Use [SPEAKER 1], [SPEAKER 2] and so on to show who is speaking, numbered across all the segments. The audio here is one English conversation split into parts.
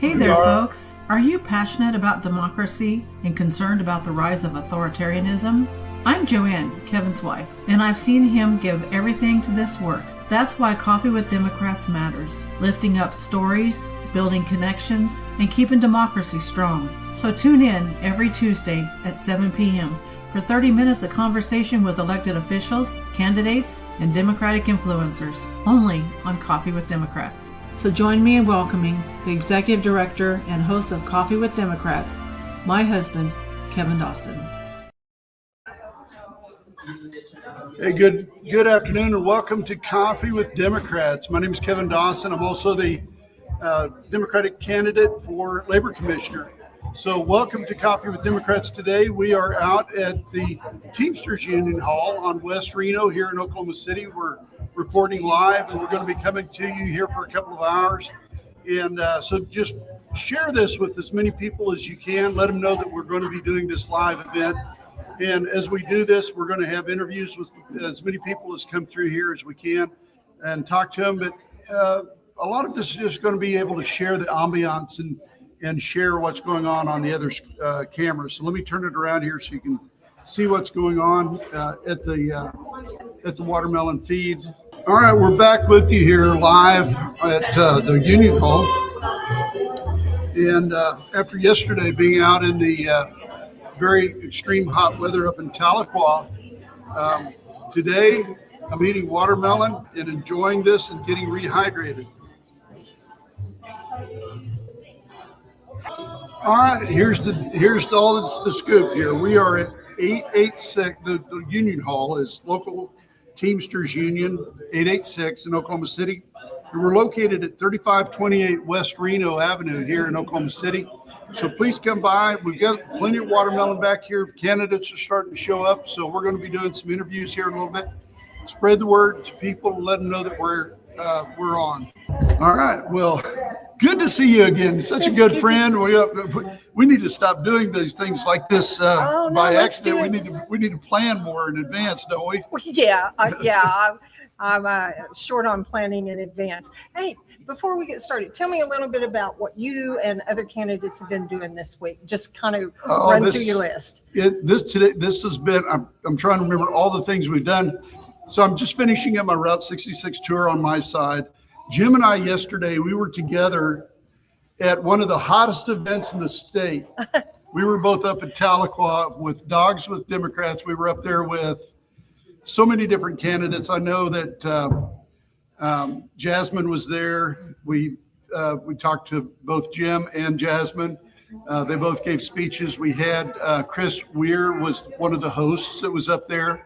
[SPEAKER 1] Hey there, folks. Are you passionate about democracy and concerned about the rise of authoritarianism? I'm Joanne, Kevin's wife, and I've seen him give everything to this work. That's why Coffee with Democrats matters, lifting up stories, building connections, and keeping democracy strong. So tune in every Tuesday at 7 p.m. for 30 minutes of conversation with elected officials, candidates, and Democratic influencers, only on Coffee with Democrats. So join me in welcoming the Executive Director and host of Coffee with Democrats, my husband, Kevin Dawson.
[SPEAKER 2] Hey, good afternoon and welcome to Coffee with Democrats. My name is Kevin Dawson. I'm also the Democratic candidate for Labor Commissioner. So welcome to Coffee with Democrats today. We are out at the Teamsters Union Hall on West Reno here in Oklahoma City. We're reporting live and we're going to be coming to you here for a couple of hours. And so just share this with as many people as you can. Let them know that we're going to be doing this live event. And as we do this, we're going to have interviews with as many people as come through here as we can and talk to them. But a lot of this is just going to be able to share the ambiance and share what's going on the other cameras. So let me turn it around here so you can see what's going on at the watermelon feed. All right, we're back with you here live at the Union Hall. And after yesterday being out in the very extreme hot weather up in Tahlequah, today I'm eating watermelon and enjoying this and getting rehydrated. All right, here's all the scoop here. We are at 886. The Union Hall is local Teamsters Union 886 in Oklahoma City. And we're located at 3528 West Reno Avenue here in Oklahoma City. So please come by. We've got plenty of watermelon back here. Candidates are starting to show up, so we're going to be doing some interviews here in a little bit. Spread the word to people and let them know that we're on. All right. Well, good to see you again. Such a good friend. We need to stop doing these things like this by accident. We need to plan more in advance, don't we?
[SPEAKER 3] Yeah. I'm short on planning in advance. Hey, before we get started, tell me a little bit about what you and other candidates have been doing this week. Just kind of run through your list.
[SPEAKER 2] This has been. I'm trying to remember all the things we've done. So I'm just finishing up my Route 66 tour on my side. Jim and I yesterday, we were together at one of the hottest events in the state. We were both up at Tahlequah with Dogs with Democrats. We were up there with so many different candidates. I know that Jasmine was there. We talked to both Jim and Jasmine. They both gave speeches. We had Chris Weir was one of the hosts that was up there.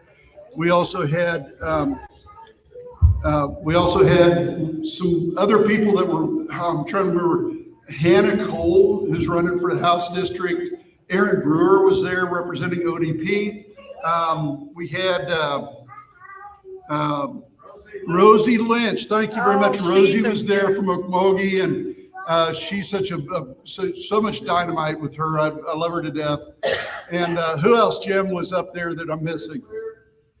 [SPEAKER 2] We also had some other people that were. I'm trying to remember. Hannah Cole, who's running for the House District. Aaron Brewer was there representing ODP. We had Rosie Lynch. Thank you very much. Rosie was there from Okmulgee, and she's so much dynamite with her. I love her to death. And who else, Jim, was up there that I'm missing?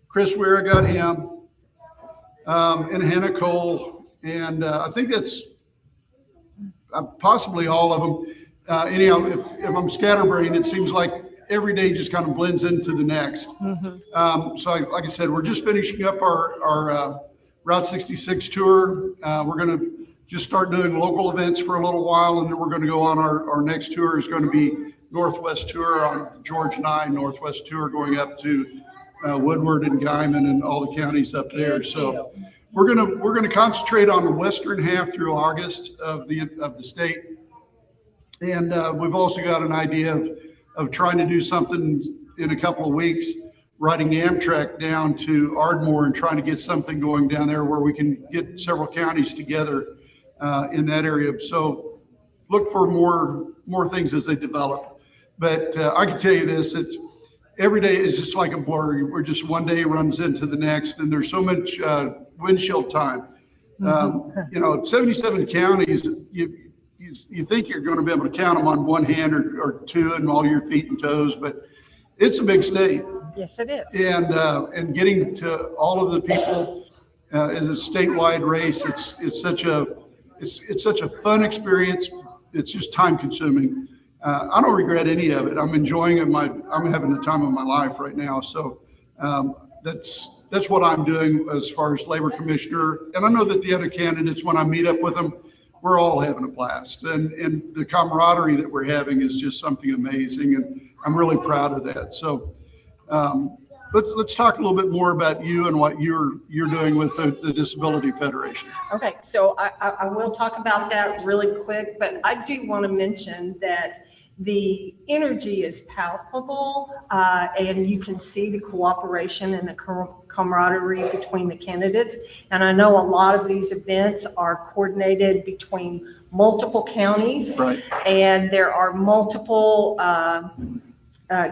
[SPEAKER 2] Chris Weir, got him, and Hannah Cole, and I think that's possibly all of them. Anyhow, if I'm scatterbrained, it seems like every day just kind of blends into the next. Mm-hmm. So like I said, we're just finishing up our Route 66 tour. We're going to just start doing local events for a little while, and then we're going to go on our next tour is going to be Northwest tour on George 9 Northwest tour going up to Woodward and Guyman and all the counties up there. So we're gonna concentrate on the western half through August of the state, and we've also got an idea of trying to do something in a couple of weeks, riding Amtrak down to Ardmore and trying to get something going down there where we can get several counties together in that area. So look for more things as they develop. But I can tell you this: every day is just like a blur. We're just one day runs into the next, and there's so much windshield time. 77 counties, you think you're going to be able to count them on one hand or two and all your feet and toes, but it's a big state.
[SPEAKER 3] Yes, it is.
[SPEAKER 2] And getting to all of the people is a statewide race. It's such a fun experience. it's just time consuming. I don't regret any of it. I'm enjoying it. I'm having the time of my life right now. So that's what I'm doing as far as labor commissioner. And I know that the other candidates, when I meet up with them, we're all having a blast. And the camaraderie that we're having is just something amazing. And I'm really proud of that. So let's talk a little bit more about you and what you're doing with the Disability Federation.
[SPEAKER 3] Okay, so I will talk about that really quick, but I do want to mention that the energy is palpable, and you can see the cooperation and the camaraderie between the candidates. And I know a lot of these events are coordinated between multiple counties,
[SPEAKER 2] Right.
[SPEAKER 3] And there are multiple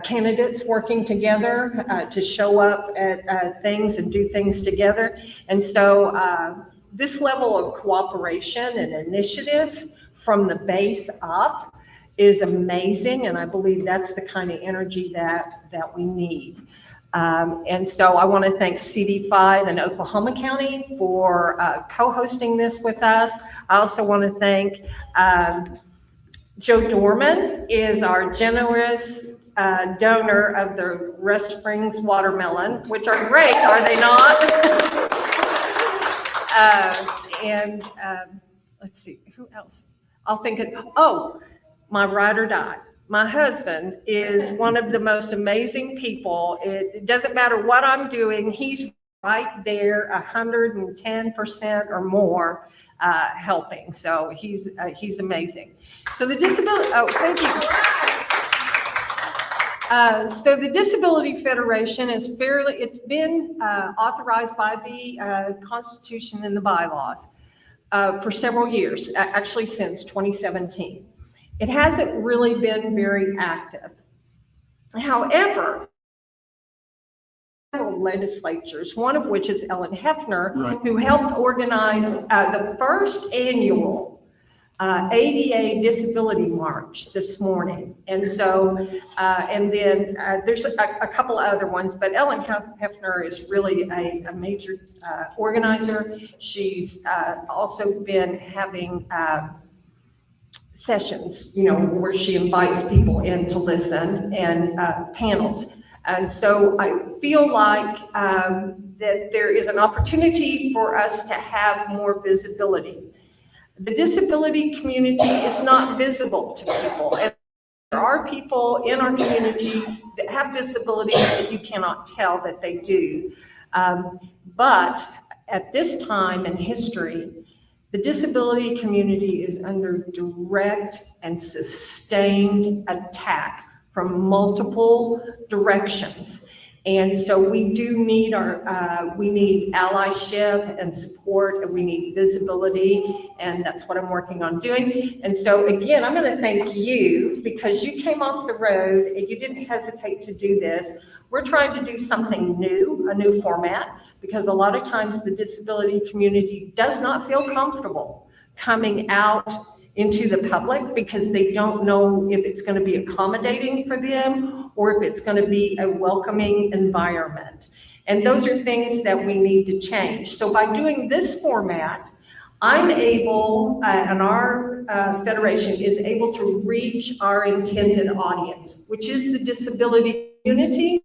[SPEAKER 3] candidates working together to show up at things and do things together. And so this level of cooperation and initiative from the base up is amazing, and I believe that's the kind of energy that we need. And so I want to thank CD5 and Oklahoma County for co-hosting this with us. I also want to thank Joe Dorman is our generous donor of the Rest Springs watermelon, which are great, are they not? Let's see, who else? I'll think of, my ride or die. My husband is one of the most amazing people. It doesn't matter what I'm doing, he's right there 110% or more helping. So he's amazing. So the disability, thank you. So the Disability Federation is it's been authorized by the Constitution and the bylaws for several years, actually since 2017. It hasn't really been very active. However, several legislatures, one of which is Ellen Hefner,
[SPEAKER 2] Right.
[SPEAKER 3] who helped organize the first annual ADA Disability March this morning. And so, and then there's a couple of other ones, but Ellen Hefner is really a major organizer. She's also been having sessions, where she invites people in to listen, and panels. And so I feel like that there is an opportunity for us to have more visibility. The disability community is not visible to people. And there are people in our communities that have disabilities that you cannot tell that they do. But at this time in history, the disability community is under direct and sustained attack from multiple directions. And so we do need we need allyship and support, and we need visibility, and that's what I'm working on doing. And so again, I'm going to thank you because you came off the road and you didn't hesitate to do this. We're trying to do something new, a new format, because a lot of times the disability community does not feel comfortable coming out into the public because they don't know if it's going to be accommodating for them or if it's going to be a welcoming environment. And those are things that we need to change. So by doing this format, I'm able, and our federation is able to reach our intended audience, which is the disability community,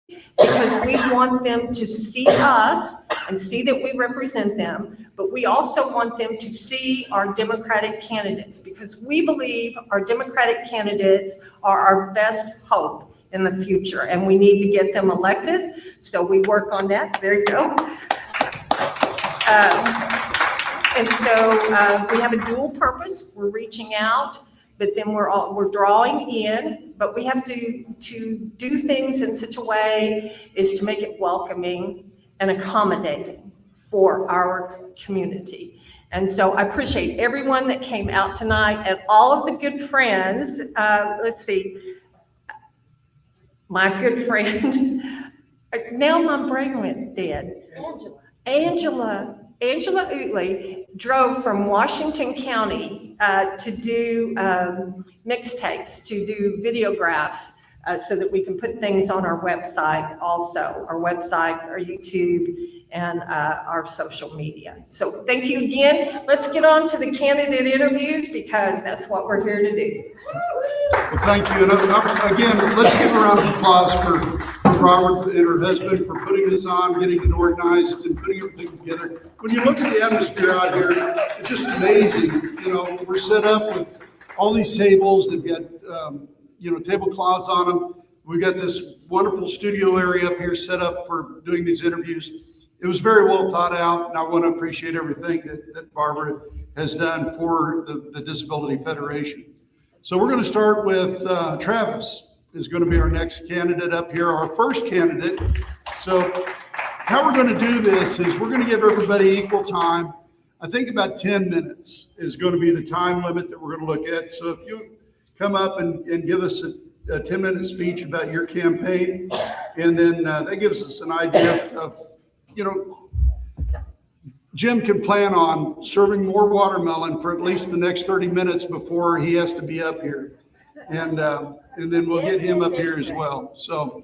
[SPEAKER 3] because we want them to see us and see that we represent them, but we also want them to see our Democratic candidates, because we believe our Democratic candidates are our best hope in the future, and we need to get them elected. So we work on that. There you go. And so we have a dual purpose. We're reaching out, but then we're drawing in, but we have to do things in such a way is to make it welcoming and accommodating for our community. And so I appreciate everyone that came out tonight and all of the good friends. Let's see, my good friend, now my brain went dead. Angela Utley drove from Washington County to do mixtapes, to do videographs so that we can put things on our website also, our website, our YouTube, and our social media. So thank you again. Let's get on to the candidate interviews because that's what we're here to do.
[SPEAKER 2] Well, thank you. And again, let's give a round of applause for Robert and her husband for putting this on, getting it organized, and putting everything together. When you look at the atmosphere out here, it's just amazing. You know, we're set up with all these tables. They've got, tablecloths on them. We've got this wonderful studio area up here set up for doing these interviews. It was very well thought out, and I want to appreciate everything that Barbara has done for the Disability Federation. So we're going to start with Travis is going to be our next candidate up here, our first candidate. So how we're going to do this is we're going to give everybody equal time. I think about 10 minutes is going to be the time limit that we're going to look at. So if you come up and give us a 10-minute speech about your campaign, and then that gives us an idea of, Jim can plan on serving more watermelon for at least the next 30 minutes before he has to be up here. And then we'll get him up here as well. So,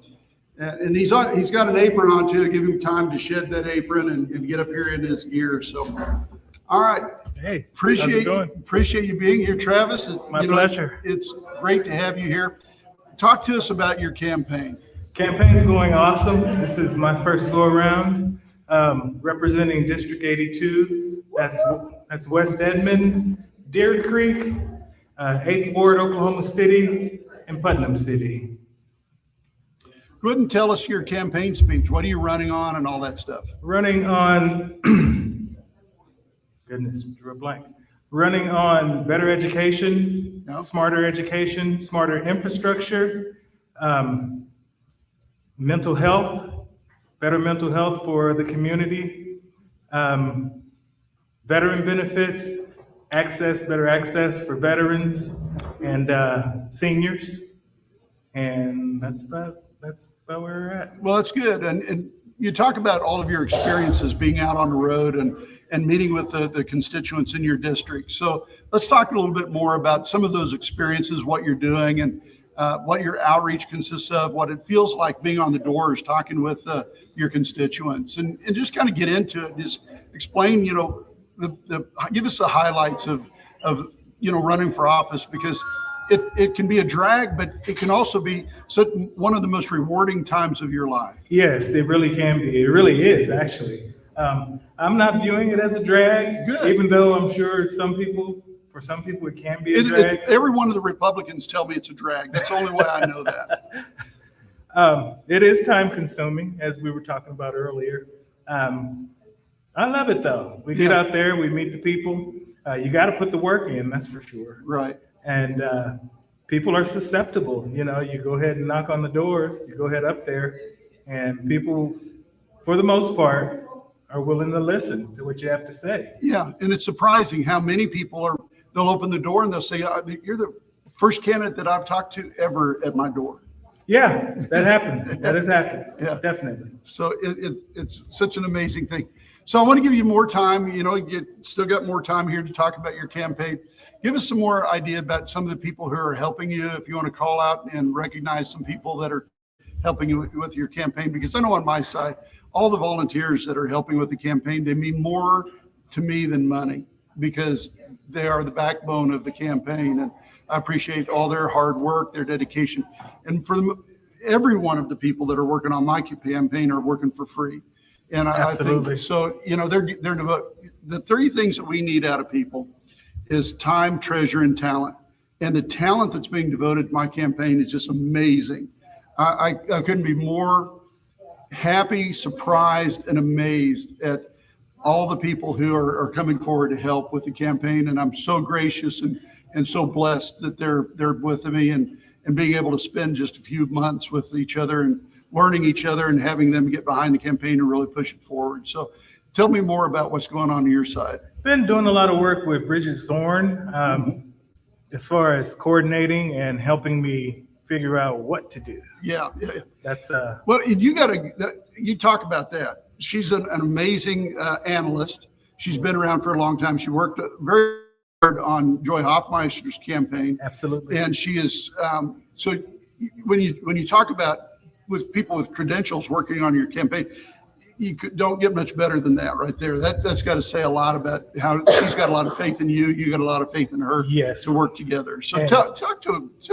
[SPEAKER 2] and he's got an apron on too, give him time to shed that apron and get up here in his gear. So, all right.
[SPEAKER 4] Hey,
[SPEAKER 2] appreciate you being here, Travis.
[SPEAKER 4] My pleasure.
[SPEAKER 2] It's great to have you here. Talk to us about your campaign.
[SPEAKER 4] Campaign's going awesome. This is my first go around representing District 82. That's West Edmond, Deer Creek, 8th Ward, Oklahoma City, and Putnam City.
[SPEAKER 2] Go ahead and tell us your campaign speech. What are you running on and all that stuff?
[SPEAKER 4] Running on, goodness, drew a blank. Running on better education, smarter education, smarter infrastructure, mental health, better mental health for the community, veteran benefits, better access for veterans and seniors. And that's about where we're at.
[SPEAKER 2] Well, that's good. And you talk about all of your experiences being out on the road and meeting with the constituents in your district. So let's talk a little bit more about some of those experiences, what you're doing, and what your outreach consists of, what it feels like being on the doors, talking with your constituents, and just kind of get into it. Just explain, give us the highlights of running for office, because it can be a drag, but it can also be one of the most rewarding times of your life.
[SPEAKER 4] Yes, it really can be. It really is, actually. I'm not viewing it as a drag,
[SPEAKER 2] Good.
[SPEAKER 4] Even though I'm sure for some people it can be a drag.
[SPEAKER 2] Every one of the Republicans tell me it's a drag. That's the only way I know that.
[SPEAKER 4] It is time consuming, as we were talking about earlier. I love it though. We get out there, we meet the people. You got to put the work in, that's for sure.
[SPEAKER 2] Right.
[SPEAKER 4] And people are susceptible. You go ahead and knock on the doors, you go ahead up there, and people, for the most part, are willing to listen to what you have to say.
[SPEAKER 2] Yeah, and it's surprising how many people they'll open the door and they'll say, you're the first candidate that I've talked to ever at my door.
[SPEAKER 4] Yeah, that happened. That has happened.
[SPEAKER 2] Yeah,
[SPEAKER 4] definitely.
[SPEAKER 2] So it's such an amazing thing. So I want to give you more time. You still got more time here to talk about your campaign. Give us some more idea about some of the people who are helping you. If you want to call out and recognize some people that are helping you with your campaign, because I know on my side, all the volunteers that are helping with the campaign, they mean more to me than money, because they are the backbone of the campaign. And I appreciate all their hard work, their dedication. And for every one of the people that are working on my campaign are working for free. And I think so, they're the three things that we need out of people is time, treasure, and talent. And the talent that's being devoted to my campaign is just amazing. I couldn't be more happy, surprised, and amazed at all the people who are coming forward to help with the campaign. And I'm so gracious and so blessed that they're with me and being able to spend just a few months with each other and learning each other and having them get behind the campaign and really push it forward. So tell me more about what's going on your side.
[SPEAKER 4] Been doing a lot of work with Bridget Zorn as far as coordinating and helping me figure out what to do.
[SPEAKER 2] Yeah.
[SPEAKER 4] That's
[SPEAKER 2] well, you talk about that. She's an amazing analyst. She's been around for a long time. She worked very hard on Joy Hoffmeister's campaign.
[SPEAKER 4] Absolutely.
[SPEAKER 2] And she is so when you talk about with people with credentials working on your campaign, don't get much better than that right there. That's got to say a lot about how she's got a lot of faith in you. You got a lot of faith in her.
[SPEAKER 4] Yes.
[SPEAKER 2] To work together. So tell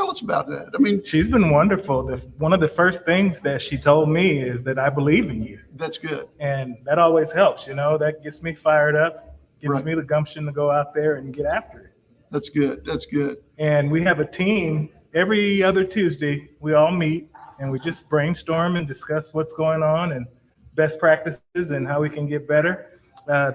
[SPEAKER 2] us about that. I mean,
[SPEAKER 4] she's been wonderful. One of the first things that she told me is that I believe in you.
[SPEAKER 2] That's good.
[SPEAKER 4] And that always helps, that gets me fired up, gives
[SPEAKER 2] Right.
[SPEAKER 4] me the gumption to go out there and get after it.
[SPEAKER 2] That's good. That's good.
[SPEAKER 4] And we have a team every other Tuesday. We all meet and we just brainstorm and discuss what's going on and best practices and how we can get better.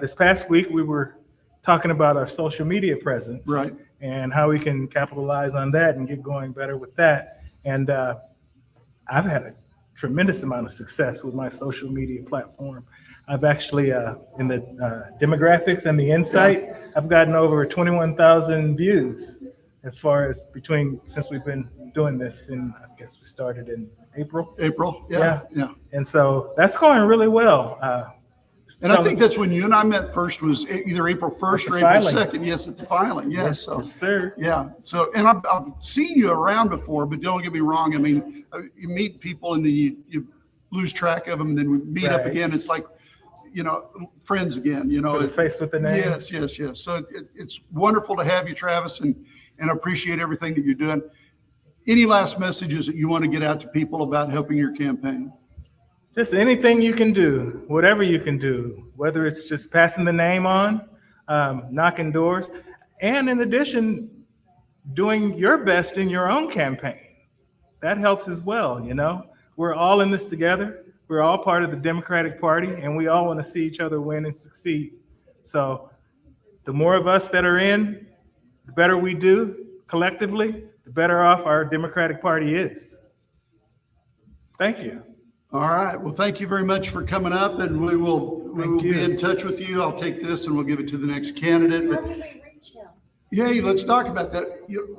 [SPEAKER 4] This past week, we were talking about our social media presence,
[SPEAKER 2] Right.
[SPEAKER 4] and how we can capitalize on that and get going better with that. And I've had a tremendous amount of success with my social media platform. I've actually, in the demographics and the insight, I've gotten over 21,000 views as far as since we've been doing this, and I guess we started in April.
[SPEAKER 2] Yeah.
[SPEAKER 4] And so that's going really well.
[SPEAKER 2] And I think that's when you and I met first, was either April 1st or April 2nd. Yes, at the filing. Yes. So,
[SPEAKER 4] yes, sir.
[SPEAKER 2] yeah. So, and I've seen you around before, but don't get me wrong. I mean, you meet people and then you lose track of them, and then we meet up
[SPEAKER 4] Right.
[SPEAKER 2] again. It's like, friends again,
[SPEAKER 4] Put a face with the name.
[SPEAKER 2] Yes. So it's wonderful to have you, Travis, and I appreciate everything that you're doing. Any last messages that you want to get out to people about helping your campaign?
[SPEAKER 4] Just anything you can do, whatever you can do, whether it's just passing the name on, knocking doors, and in addition, doing your best in your own campaign. That helps as well, We're all in this together. We're all part of the Democratic Party, and we all want to see each other win and succeed. So the more of us that are in, the better we do collectively, the better off our Democratic Party is. Thank you.
[SPEAKER 2] All right. Well, thank you very much for coming up, and we will be in touch with you. I'll take this and we'll give it to the next candidate. But yeah, let's talk about that.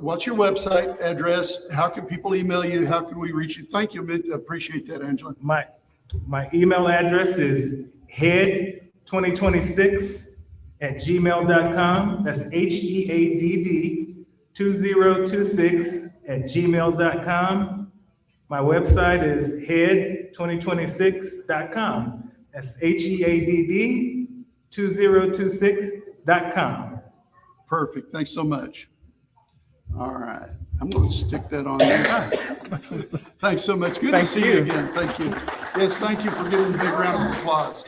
[SPEAKER 2] What's your website address? How can people email you? How can we reach you? Thank you. I appreciate that, Angela.
[SPEAKER 4] My email address is head2026@gmail.com. That's HEADD2026@gmail.com. My website is head2026.com. That's HEADD2026.com.
[SPEAKER 2] Perfect. Thanks so much. All right. I'm going to stick that on there. Thanks so much. Good to see you again. Thank you. Yes, thank you for giving a big round of applause.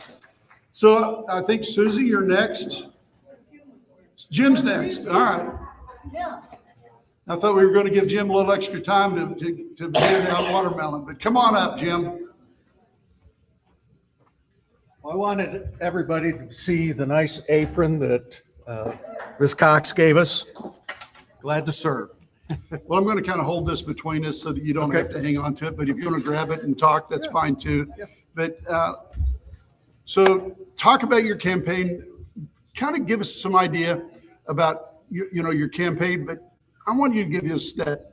[SPEAKER 2] So I think, Susie, you're next. Jim's next. All right. I thought we were going to give Jim a little extra time to hand out watermelon, but come on up, Jim.
[SPEAKER 5] I wanted everybody to see the nice apron that Ms. Cox gave us. Glad to serve.
[SPEAKER 2] Well, I'm going to kind of hold this between us so that you don't have to hang on to it, but if you want to grab it and talk, that's fine too. But so talk about your campaign, kind of give us some idea about your campaign, but I want you to give us that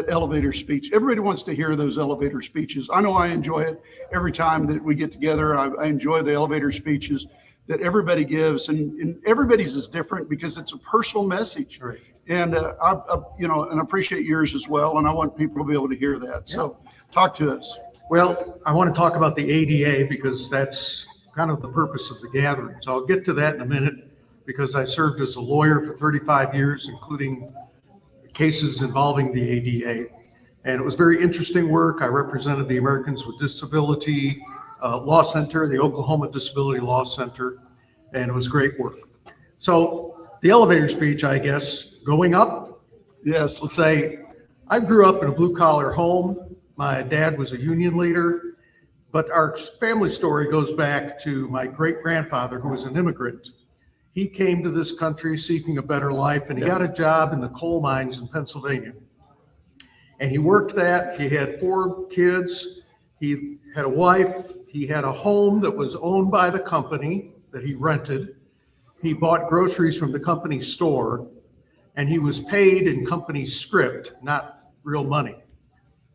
[SPEAKER 2] elevator speech. Everybody wants to hear those elevator speeches. I know I enjoy it every time that we get together. I enjoy the elevator speeches that everybody gives, and everybody's is different because it's a personal message.
[SPEAKER 5] Right.
[SPEAKER 2] And I appreciate yours as well, and I want people to be able to hear that. So talk to us.
[SPEAKER 5] Well, I want to talk about the ADA because that's kind of the purpose of the gathering. So I'll get to that in a minute because I served as a lawyer for 35 years, including cases involving the ADA. And it was very interesting work. I represented the Americans with Disability Law Center, the Oklahoma Disability Law Center, and it was great work. So the elevator speech, I guess, going up.
[SPEAKER 2] Yes.
[SPEAKER 5] Let's say I grew up in a blue collar home. My dad was a union leader, but our family story goes back to my great grandfather, who was an immigrant. He came to this country seeking a better life, and he got a job in the coal mines in Pennsylvania. And he worked that. He had 4 kids. He had a wife. He had a home that was owned by the company that he rented. He bought groceries from the company store, and he was paid in company script, not real money.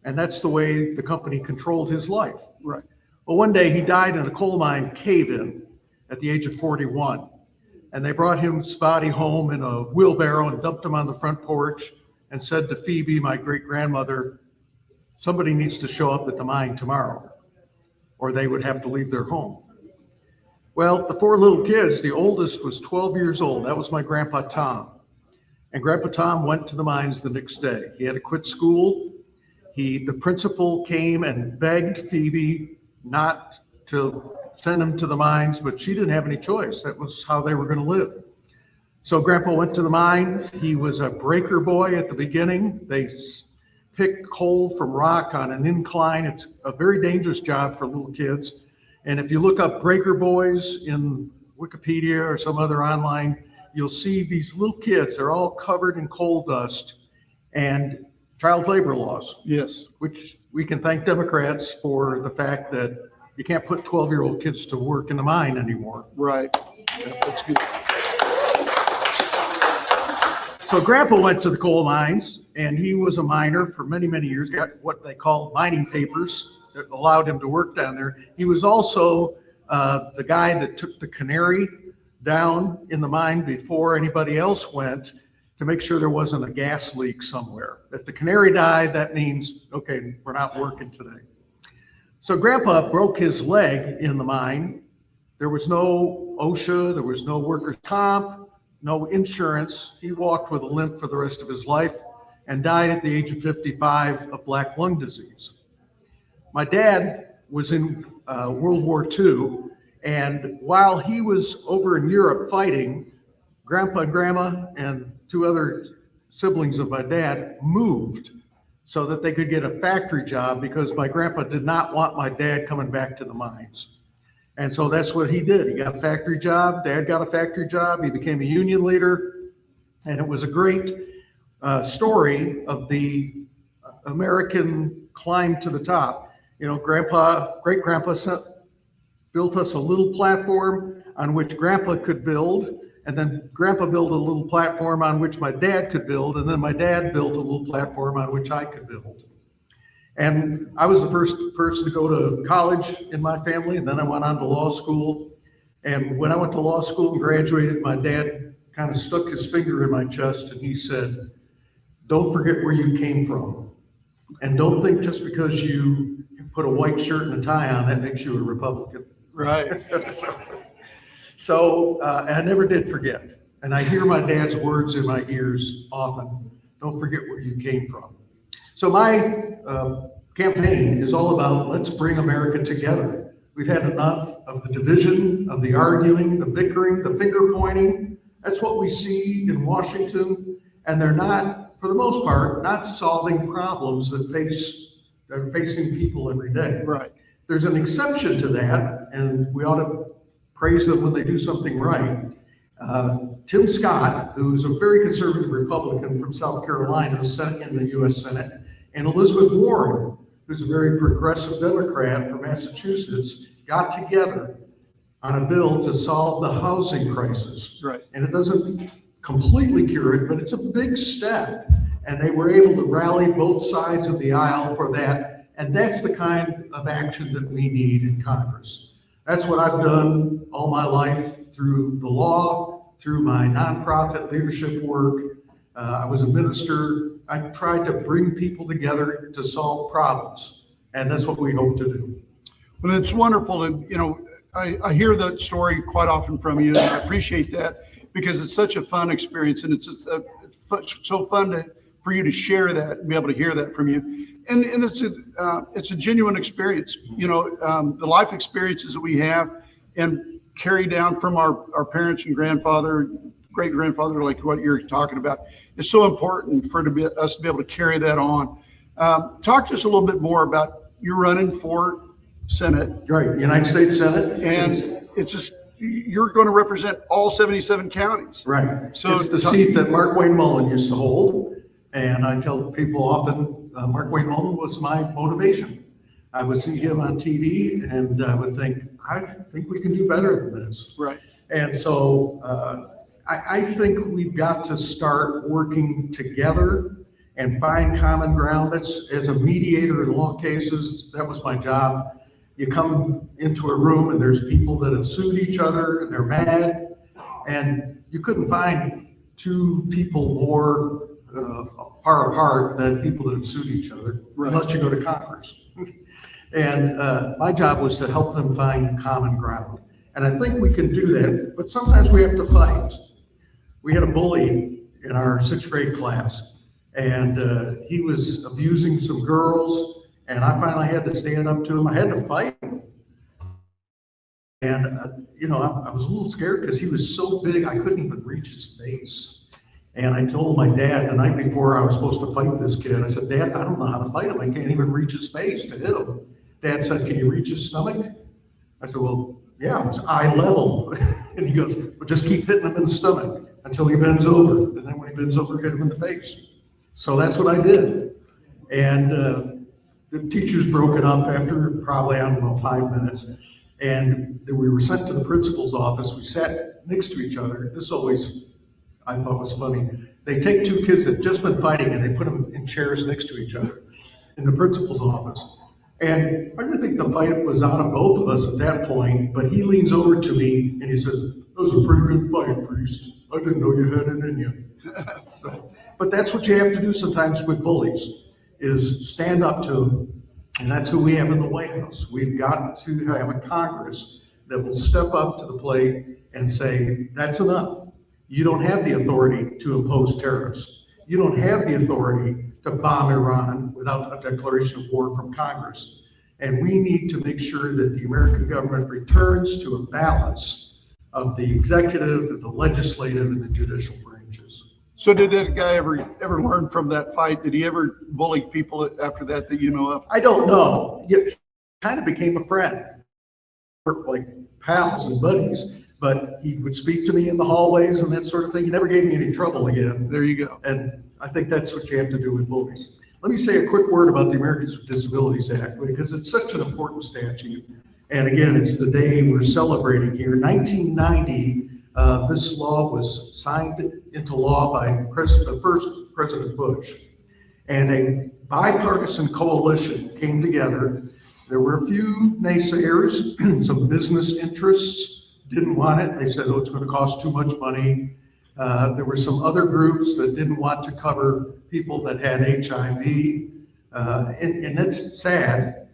[SPEAKER 5] And that's the way the company controlled his life.
[SPEAKER 2] Right.
[SPEAKER 5] Well, one day he died in a coal mine cave-in at the age of 41. And they brought his body home in a wheelbarrow and dumped him on the front porch and said to Phoebe, my great grandmother, somebody needs to show up at the mine tomorrow, or they would have to leave their home. Well, the 4 little kids, the oldest was 12 years old. That was my Grandpa Tom. And Grandpa Tom went to the mines the next day. He had to quit school. The principal came and begged Phoebe not to send him to the mines, but she didn't have any choice. That was how they were going to live. So Grandpa went to the mines. He was a breaker boy at the beginning. They picked coal from rock on an incline. It's a very dangerous job for little kids. And if you look up breaker boys in Wikipedia or some other online, you'll see these little kids. They're all covered in coal dust and child labor laws.
[SPEAKER 2] Yes.
[SPEAKER 5] Which we can thank Democrats for the fact that you can't put 12-year-old kids to work in the mine anymore.
[SPEAKER 2] Right. Yeah, that's good.
[SPEAKER 5] So Grandpa went to the coal mines, and he was a miner for many, many years, got what they call mining papers that allowed him to work down there. He was also the guy that took the canary down in the mine before anybody else went to make sure there wasn't a gas leak somewhere. If the canary died, that means, okay, we're not working today. So Grandpa broke his leg in the mine. There was no OSHA, there was no workers' comp, no insurance. He walked with a limp for the rest of his life and died at the age of 55 of black lung disease. My dad was in World War II, and while he was over in Europe fighting, Grandpa and Grandma and 2 other siblings of my dad moved so that they could get a factory job, because my grandpa did not want my dad coming back to the mines. And so that's what he did. He got a factory job. Dad got a factory job. He became a union leader. And it was a great story of the American climb to the top. You know, great grandpa built us a little platform on which Grandpa could build. And then Grandpa built a little platform on which my dad could build. And then my dad built a little platform on which I could build. And I was the first person to go to college in my family. And then I went on to law school. And when I went to law school and graduated, my dad kind of stuck his finger in my chest and he said, "Don't forget where you came from. And don't think just because you put a white shirt and a tie on, that makes you a Republican."
[SPEAKER 2] Right.
[SPEAKER 5] So I never did forget. And I hear my dad's words in my ears often. Don't forget where you came from. So my campaign is all about, let's bring America together. We've had enough of the division, of the arguing, the bickering, the finger pointing. That's what we see in Washington. And they're not, for the most part, not solving problems that are facing people every day.
[SPEAKER 2] Right.
[SPEAKER 5] There's an exception to that, and we ought to praise them when they do something right. Tim Scott, who's a very conservative Republican from South Carolina, in the U.S. Senate, and Elizabeth Warren, who's a very progressive Democrat from Massachusetts, got together on a bill to solve the housing crisis.
[SPEAKER 2] Right.
[SPEAKER 5] And it doesn't completely cure it, but it's a big step. And they were able to rally both sides of the aisle for that. And that's the kind of action that we need in Congress. That's what I've done all my life through the law, through my nonprofit leadership work. I was a minister. I tried to bring people together to solve problems. And that's what we hope to do.
[SPEAKER 2] Well, it's wonderful. And, you know, I hear that story quite often from you, and I appreciate that because it's such a fun experience. And it's so fun for you to share that and be able to hear that from you. And it's a genuine experience, you know, the life experiences that we have and carry down from our parents and great grandfather, like what you're talking about, is so important for us to be able to carry that on. Talk to us a little bit more about you running for Senate.
[SPEAKER 5] Right, United States Senate.
[SPEAKER 2] And it's just, you're going to represent all 77 counties.
[SPEAKER 5] Right.
[SPEAKER 2] So
[SPEAKER 5] it's the seat that Mark Wayne Mullen used to hold. And I tell people often, Mark Wayne Mullen was my motivation. I would see him on TV and I would think, I think we can do better than this.
[SPEAKER 2] Right.
[SPEAKER 5] And so I think we've got to start working together and find common ground. That's, as a mediator in law cases, that was my job. You come into a room and there's people that have sued each other and they're mad, and you couldn't find 2 people more far apart than people that have sued each other, unless you go to Congress. And my job was to help them find common ground. And I think we can do that, but sometimes we have to fight. We had a bully in our 6th grade class, and he was abusing some girls, and I finally had to stand up to him. I had to fight him. And, I was a little scared because he was so big, I couldn't even reach his face. And I told my dad the night before I was supposed to fight this kid, I said, Dad, I don't know how to fight him. I can't even reach his face to hit him. Dad said, can you reach his stomach? I said, well, yeah, it's eye level. And he goes, well, just keep hitting him in the stomach until he bends over. And then when he bends over, hit him in the face. So that's what I did. And the teachers broke it up after probably, 5 minutes. And we were sent to the principal's office. We sat next to each other. This always, I thought was funny. They take 2 kids that had just been fighting and they put them in chairs next to each other in the principal's office. And I didn't think the fight was out of both of us at that point, but he leans over to me and he says, that was a pretty good fight, priest. I didn't know you had it in you. But that's what you have to do sometimes with bullies, is stand up to them. And that's who we have in the White House. We've got to have a Congress that will step up to the plate and say, that's enough. You don't have the authority to impose tariffs. You don't have the authority to bomb Iran without a declaration of war from Congress. And we need to make sure that the American government returns to a balance of the executive, the legislative, and the judicial branches.
[SPEAKER 2] So did that guy ever learn from that fight? Did he ever bully people after that you know of?
[SPEAKER 5] I don't know. He kind of became a friend. We're like pals and buddies, but he would speak to me in the hallways and that sort of thing. He never gave me any trouble again.
[SPEAKER 2] There you go.
[SPEAKER 5] And I think that's what you have to do with bullies. Let me say a quick word about the Americans with Disabilities Act, because it's such an important statute. And again, it's the day we're celebrating here. 1990, this law was signed into law by the first President Bush. And a bipartisan coalition came together. There were a few naysayers, some business interests didn't want it. They said, oh, it's going to cost too much money. There were some other groups that didn't want to cover people that had HIV. And that's sad,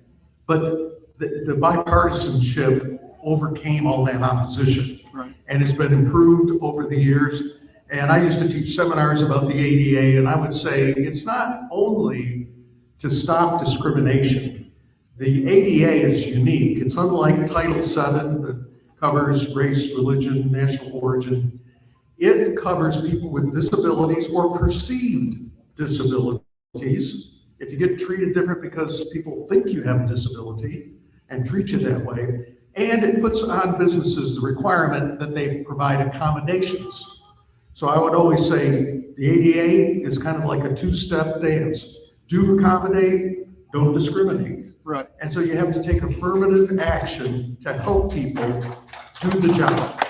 [SPEAKER 5] but the bipartisanship overcame all that opposition.
[SPEAKER 2] Right.
[SPEAKER 5] And it's been improved over the years. And I used to teach seminars about the ADA, and I would say it's not only to stop discrimination. The ADA is unique. It's unlike Title VII that covers race, religion, national origin. It covers people with disabilities or perceived disabilities. If you get treated different because people think you have a disability and treat you that way, and it puts on businesses the requirement that they provide accommodations. So I would always say the ADA is kind of like a 2-step dance. Do accommodate, don't discriminate.
[SPEAKER 2] Right.
[SPEAKER 5] And so you have to take affirmative action to help people do the job.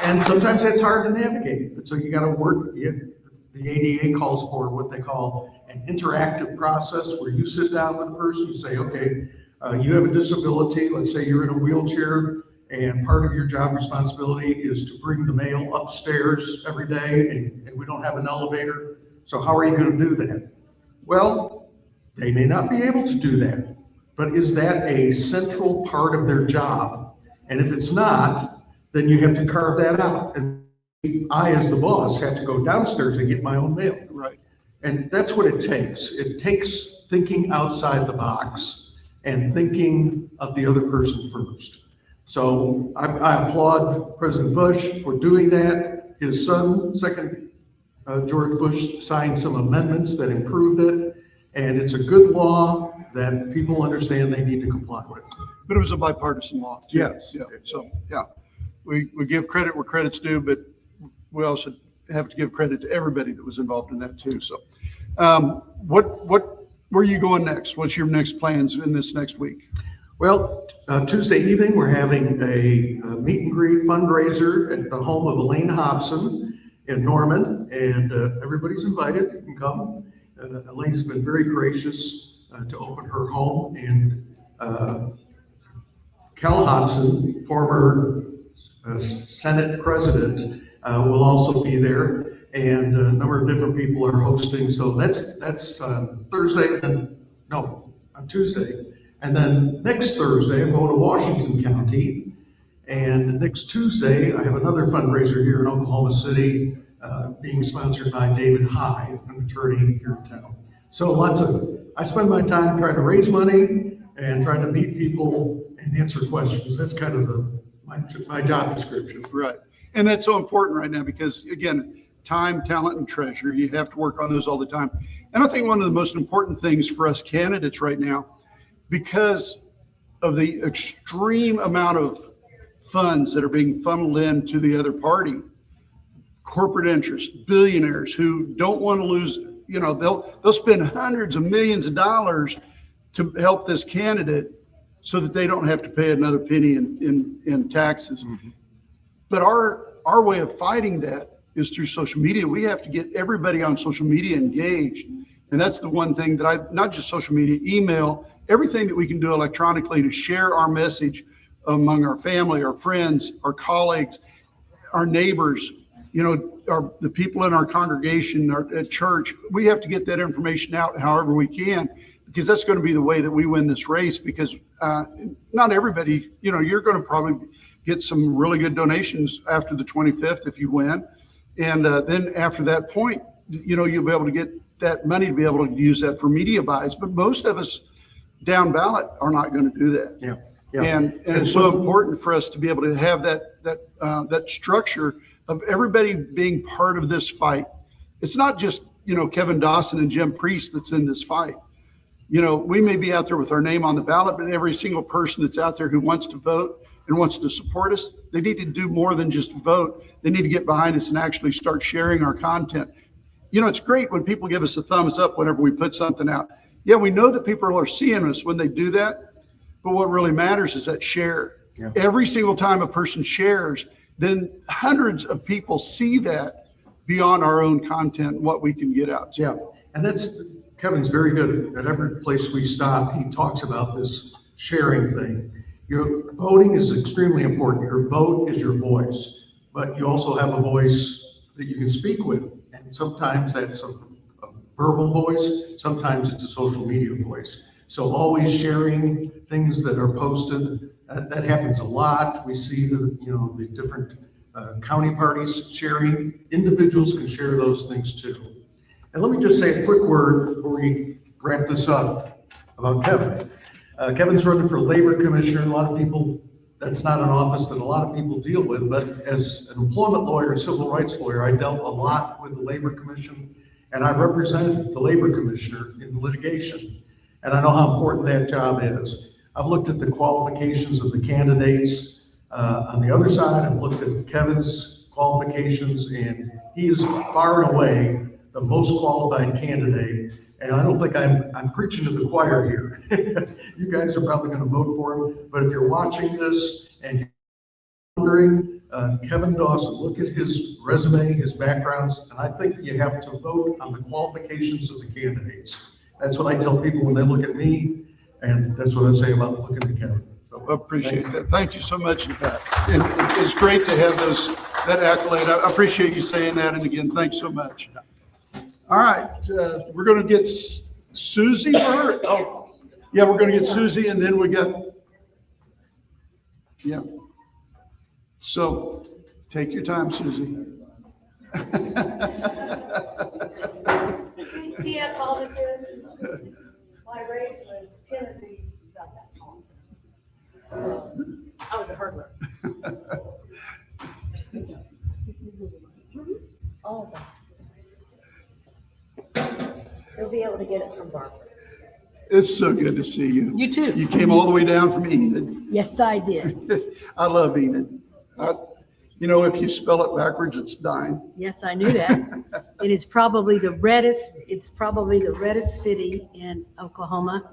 [SPEAKER 5] And sometimes that's hard to navigate, but so you got to work. The ADA calls for what they call an interactive process, where you sit down with a person and say, okay, you have a disability. Let's say you're in a wheelchair, and part of your job responsibility is to bring the mail upstairs every day, and we don't have an elevator. So how are you going to do that? Well, they may not be able to do that, but is that a central part of their job? And if it's not, then you have to carve that out. And I, as the boss, have to go downstairs and get my own mail.
[SPEAKER 2] Right.
[SPEAKER 5] And that's what it takes. It takes thinking outside the box and thinking of the other person first. So I applaud President Bush for doing that. His son, George Bush, signed some amendments that improved it. And it's a good law that people understand they need to comply with.
[SPEAKER 2] But it was a bipartisan law. Too.
[SPEAKER 5] Yes.
[SPEAKER 2] Yeah. So, yeah, we give credit where credit's due, but we also have to give credit to everybody that was involved in that too. So, where are you going next? What's your next plans in this next week?
[SPEAKER 5] Well, Tuesday evening, we're having a meet and greet fundraiser at the home of Elaine Hobson in Norman, and everybody's invited. You can come. Elaine has been very gracious to open her home, and Cal Hobson, former Senate president, will also be there. and a number of different people are hosting. So that's Thursday, on Tuesday. And then next Thursday, I'm going to Washington County. And next Tuesday, I have another fundraiser here in Oklahoma City, being sponsored by David High, an attorney here in town. So I spend my time trying to raise money and trying to meet people and answer questions. That's kind of my job description.
[SPEAKER 2] Right. And that's so important right now because, again, time, talent, and treasure, you have to work on those all the time. And I think one of the most important things for us candidates right now, because of the extreme amount of funds that are being funneled into the other party, corporate interests, billionaires who don't want to lose, they'll spend hundreds of millions of dollars to help this candidate so that they don't have to pay another penny in taxes. Mm-hmm. But our way of fighting that is through social media. We have to get everybody on social media engaged. And that's the one thing that not just social media, email, everything that we can do electronically to share our message among our family, our friends, our colleagues, our neighbors, the people in our congregation, at church. We have to get that information out however we can, because that's going to be the way that we win this race, because not everybody, you're going to probably get some really good donations after the 25th if you win. And then after that point, you'll be able to get that money to be able to use that for media buys. But most of us down ballot are not going to do that.
[SPEAKER 5] Yeah. Yeah.
[SPEAKER 2] And it's so important for us to be able to have that structure of everybody being part of this fight. It's not just, Kevin Dawson and Jim Priest that's in this fight. We may be out there with our name on the ballot, but every single person that's out there who wants to vote and wants to support us, they need to do more than just vote. They need to get behind us and actually start sharing our content. It's great when people give us a thumbs up whenever we put something out. Yeah, we know that people are seeing us when they do that, but what really matters is that share. Yeah. Every single time a person shares, then hundreds of people see that beyond our own content and what we can get out to.
[SPEAKER 5] Yeah, and Kevin's very good at every place we stop. He talks about this sharing thing. Your voting is extremely important. Your vote is your voice, but you also have a voice that you can speak with. And sometimes that's a verbal voice, sometimes it's a social media voice. So always sharing things that are posted, that happens a lot. We see the different county parties sharing. Individuals can share those things too. And let me just say a quick word before we wrap this up about Kevin. Kevin's running for labor commissioner. A lot of people, that's not an office that a lot of people deal with, but as an employment lawyer, a civil rights lawyer, I dealt a lot with the labor commission, and I represented the labor commissioner in litigation. And I know how important that job is. I've looked at the qualifications of the candidates on the other side. I've looked at Kevin's qualifications, and he is far and away the most qualified candidate. And I don't think I'm preaching to the choir here. You guys are probably going to vote for him. But if you're watching this and you're wondering, Kevin Dawson, look at his resume, his backgrounds, and I think you have to vote on the qualifications of the candidates. That's what I tell people when they look at me, and that's what I say about looking at Kevin. So,
[SPEAKER 2] I appreciate that. Thank you so much, Pat. And it's great to have that accolade. I appreciate you saying that. And again, thanks so much. All right, we're going to get Susie. We're going to get Susie, and then we got, So take your time, Susie.
[SPEAKER 6] See how tall this is? My race was 10 of these about that tall. So I was a hurdler. All of them. You'll be able to get it from Barbara.
[SPEAKER 2] It's so good to see you.
[SPEAKER 6] You too.
[SPEAKER 2] You came all the way down from Enid.
[SPEAKER 6] Yes, I did.
[SPEAKER 2] I love Enid. If you spell it backwards, it's Dine.
[SPEAKER 6] Yes, I knew that. It is probably the reddest city in Oklahoma.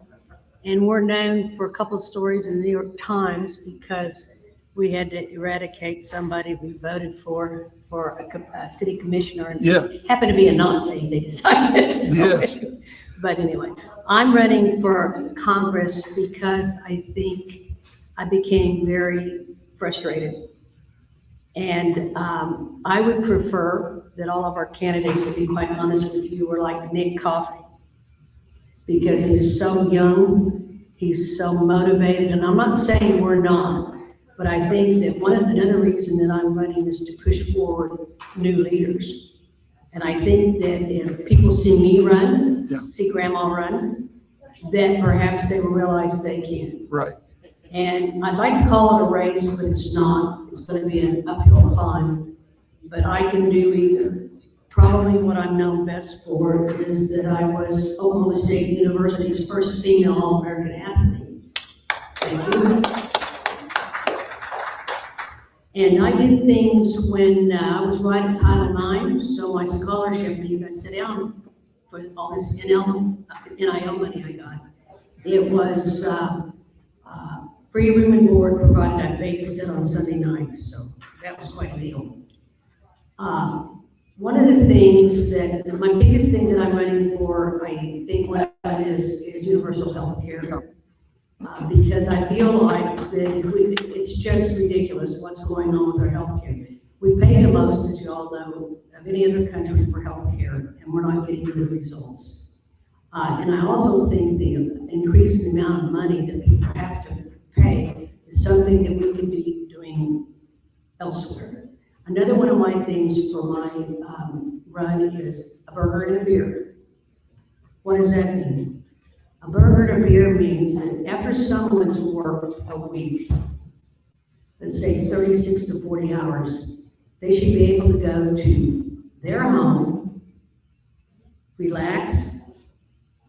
[SPEAKER 6] And we're known for a couple of stories in the New York Times because we had to eradicate somebody we voted for a city commissioner. And it happened to be a Nazi, they decided.
[SPEAKER 2] Yes.
[SPEAKER 6] But anyway, I'm running for Congress because I think I became very frustrated And I would prefer that all of our candidates, to be quite honest with you, were like Nick Coffey. Because he's so young, he's so motivated, and I'm not saying we're not, but I think that another reason that I'm running is to push forward new leaders. And I think that if people see me run, see Grandma run, then perhaps they will realize they can.
[SPEAKER 2] Right.
[SPEAKER 6] And I'd like to call it a race, but it's not. It's going to be an uphill climb. But I can do either. Probably what I'm known best for is that I was Oklahoma State University's first female All-American athlete. Thank you. And I did things when I was right at Title IX, so my scholarship, you guys sit down for all this NIL money I got. It was free room and board provided. I babysit on Sunday nights, so that was quite a deal. One of the things my biggest thing that I'm running for, I think one of it is universal health care. Because I feel like that it's just ridiculous what's going on with our health care. We pay the most, as you all know, of any other country for health care, and we're not getting good results. And I also think the increased amount of money that people have to pay is something that we could be doing elsewhere. Another one of my things for my run is a burger and a beer. What does that mean? A burger and a beer means that after someone's worked a week, let's say 36 to 40 hours, they should be able to go to their home, relax,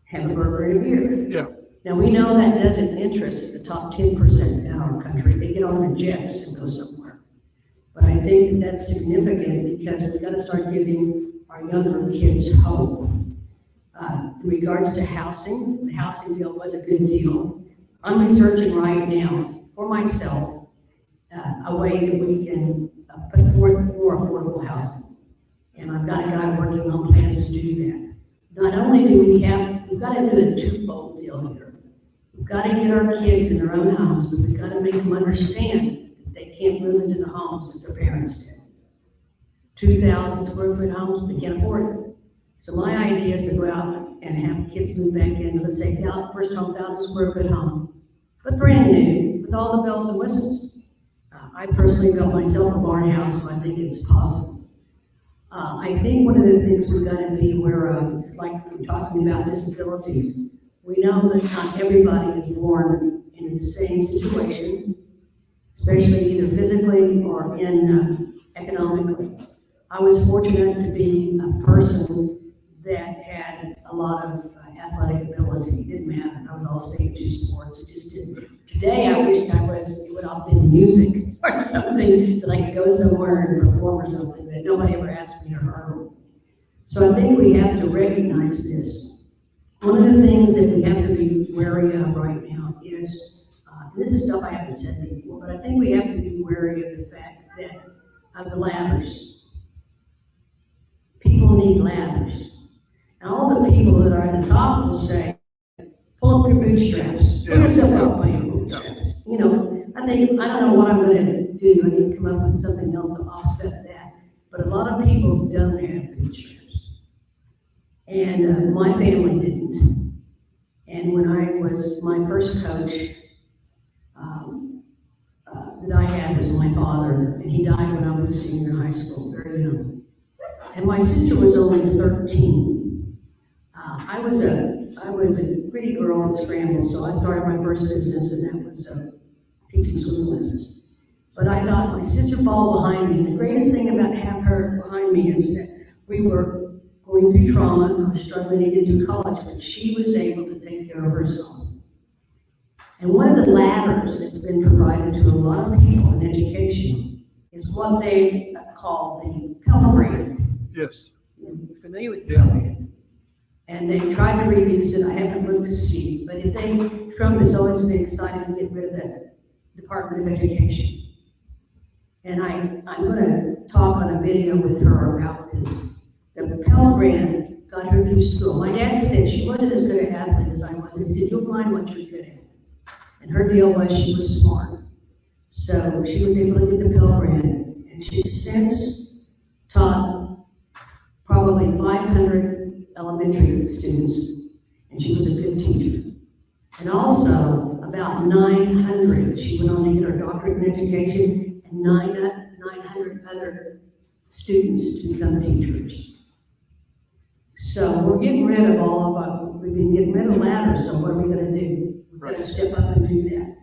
[SPEAKER 6] have a burger and a beer.
[SPEAKER 2] Yeah.
[SPEAKER 6] Now, we know that doesn't interest the top 10% in our country. They get on their jets and go somewhere. But I think that that's significant because we've got to start giving our younger kids hope. In regards to housing, the housing bill was a good deal. I'm researching right now for myself a way that we can put forth more affordable housing. And I've got a guy working on plans to do that. Not only do we've got to do a twofold deal here. We've got to get our kids in their own homes, but we've got to make them understand that they can't move into the homes that their parents did. 2,000 square foot homes, they can't afford it. So my idea is to go out and have kids move back in, let's say, first home, 1,000 square foot home, but brand new, with all the bells and whistles. I personally built myself a barn house, so I think it's possible. I think one of the things we've got to be aware of is, like we're talking about disabilities, we know that not everybody is born in the same situation, especially either physically or economically. I was fortunate to be a person that had a lot of athletic ability. It didn't matter. I was all state 2 sports. It just didn't. Today, I wished it would have been music or something that I could go somewhere and perform or something that nobody ever asked me to hurdle. So I think we have to recognize this. One of the things that we have to be wary of right now is, this is stuff I haven't said before, but I think we have to be wary of the fact that of the ladders. People need ladders. And all the people that are at the top will say, pull up your bootstraps, pull yourself up by your bootstraps. You know, I don't know what I'm going to do. I need to come up with something else to offset that. But a lot of people don't have bootstraps. And my family didn't. And when I was, my first coach that I had was my father, and he died when I was a senior in high school, very young. And my sister was only 13. I was a pretty girl at Scramble, so I started my first business, and that was teaching swimming lessons. But I thought my sister followed behind me. The greatest thing about having her behind me is that we were going through trauma, I was struggling to get through college, but she was able to take care of herself. And one of the ladders that's been provided to a lot of people in education is what they call the Pell Grant.
[SPEAKER 2] Yes.
[SPEAKER 6] You're familiar with the Pell Grant? And they tried to reduce it. I haven't looked to see, but Trump has always been excited to get rid of the Department of Education. And I'm going to talk on a video with her about this. The Pell Grant got her through school. My dad said she wasn't as good an athlete as I was. He said, you'll find what you're good at. And her deal was she was smart. So she was able to get the Pell Grant, And she's since taught probably 500 elementary students, and she was a good teacher. And also, about 900, she went on to get her doctorate in education, and 900 other students to become teachers. So we're getting rid of all of our, we've been getting rid of ladders, so what are we gonna do? We've got to step up and do that.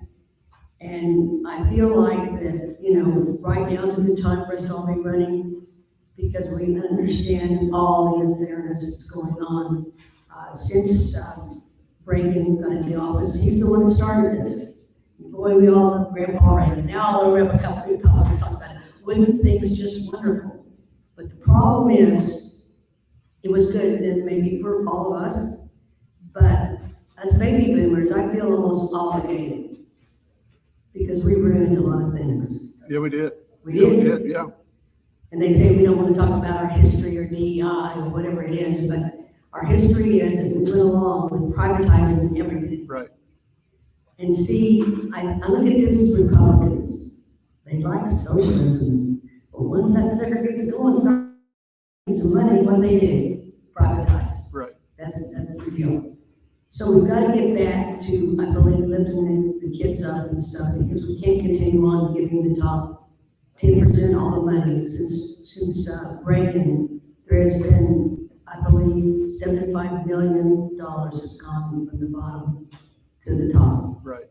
[SPEAKER 6] And I feel like that, you know, right now is a good time for us to all be running because we understand all the unfairness that's going on. Since Reagan got into office, he's the one that started this. Boy, we all love Grandpa Reagan. Now we have a couple of Republicans talking about it. Women think it's just wonderful. But the problem is, it was good then maybe for all of us, but as baby boomers, I feel almost obligated because we ruined a lot of things.
[SPEAKER 2] Yeah, we did.
[SPEAKER 6] We did?
[SPEAKER 2] We did, yeah.
[SPEAKER 6] And they say we don't want to talk about our history or DEI or whatever it is, but our history is that we went along with privatizing everything.
[SPEAKER 2] Right.
[SPEAKER 6] And see, I look at this as Republicans. They like socialism. But once that sucker gets going, start making some money, what they do? Privatize.
[SPEAKER 2] Right.
[SPEAKER 6] That's the deal. So we've got to get back to, I believe, lifting the kids up and stuff, because we can't continue on giving the top 10% all the money. Since Reagan, there has been, I believe, $75 million has gone from the bottom to the top.
[SPEAKER 2] Right.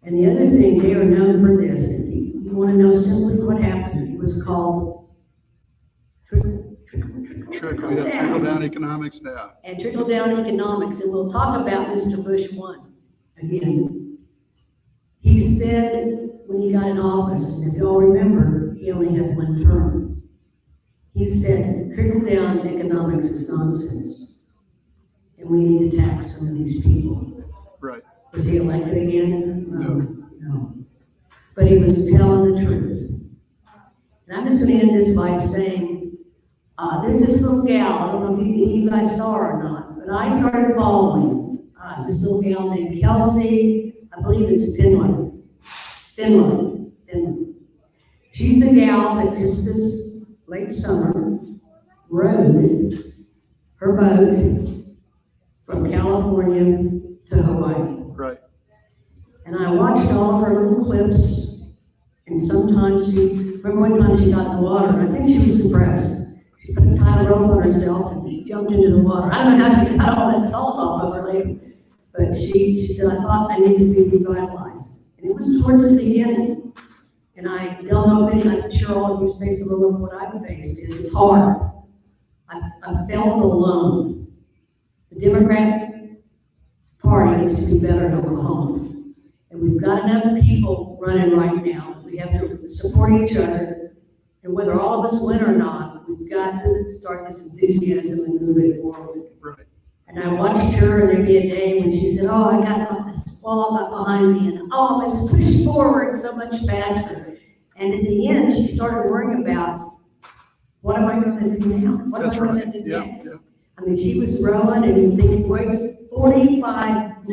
[SPEAKER 6] And the other thing, they are known for this. If you want to know simply what happened, it was called trickle
[SPEAKER 2] Trickle-down economics now.
[SPEAKER 6] and trickle-down economics, and we'll talk about Mr. Bush 1 again. He said when he got in office, and if you all remember, he only had one term. He said trickle-down economics is nonsense, and we need to tax some of these people.
[SPEAKER 2] Right.
[SPEAKER 6] Was he elected again?
[SPEAKER 2] No.
[SPEAKER 6] But he was telling the truth. And I'm just going to end this by saying, there's this little gal, I don't know if any of you guys saw her or not, but I started following this little gal named Kelsey, I believe it's Finland. She's the gal that just this late summer rode her boat from California to Hawaii.
[SPEAKER 2] Right.
[SPEAKER 6] And I watched all of her little clips, and sometimes remember one time she got in the water, I think she was depressed. She put a tight rope on herself and she jumped into the water. I don't know how she got all that salt off of her later, but she said, I thought I needed to be revitalized. And it was towards the beginning. And I don't know if I'm sure all of you face a little of what I've faced. It's hard. I felt alone. The Democrat Party needs to be better in Oklahoma. And we've got enough people running right now. We have to support each other. And whether all of us win or not, we've got to start this enthusiasm and move it forward.
[SPEAKER 2] Right.
[SPEAKER 6] And I watched her, and there'd be a day when she said, oh, I got this wall up behind me, and oh, I was pushed forward so much faster. And at the end, she started worrying about, what am I going to do now? What am I going to do next?
[SPEAKER 2] Yeah.
[SPEAKER 6] I mean, she was rowing, and thinking, wait, 45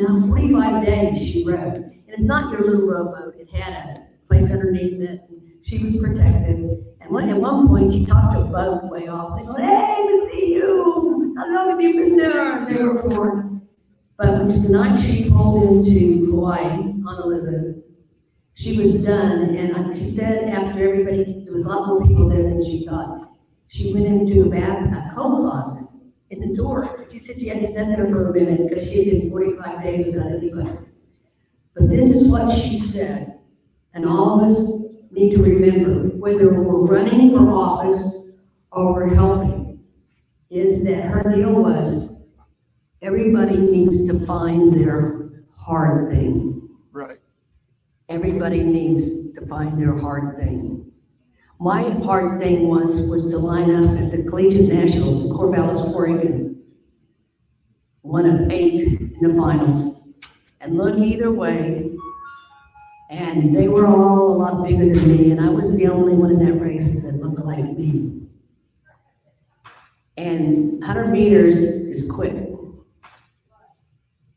[SPEAKER 6] days she rowed. And it's not your little rowboat. It had a place underneath it. And she was protected. And at one point, she talked to a boat way off. They go, hey, we see you. How long have you been there? And they were foreign. But the night she pulled into Hawaii, Honolulu, she was done. And she said after everybody, there was a lot more people there than she thought. She went into a coat closet in the door. She said she had to sit there for a minute because she had been 45 days without anybody. But this is what she said, and all of us need to remember, whether we're running for office or we're helping, is that her deal was everybody needs to find their hard thing.
[SPEAKER 2] Right.
[SPEAKER 6] Everybody needs to find their hard thing. My hard thing once was to line up at the Collegiate Nationals in Corvallis, Oregon, one of 8 in the finals, and look either way, and they were all a lot bigger than me, and I was the only one in that race that looked like me. And 100 meters is quick.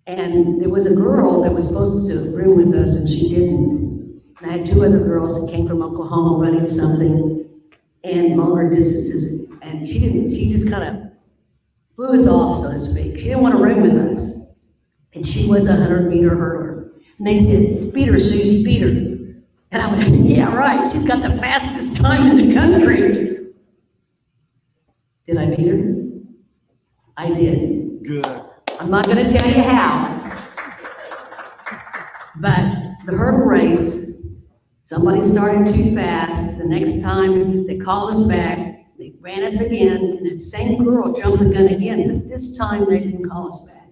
[SPEAKER 6] And there was a girl that was supposed to room with us, and she didn't. And I had 2 other girls that came from Oklahoma running something, and longer distances. And she just kind of blew us off, so to speak. She didn't want to run with us. And she was a 100-meter hurdler. And they said, beat her, Susie, beat her. And I went, yeah, right. She's got the fastest time in the country. Did I beat her? I did.
[SPEAKER 2] Good.
[SPEAKER 6] I'm not going to tell you how. But the hurdle race, somebody started too fast. The next time they called us back, they ran us again, and the same girl jumped the gun again, but this time they didn't call us back.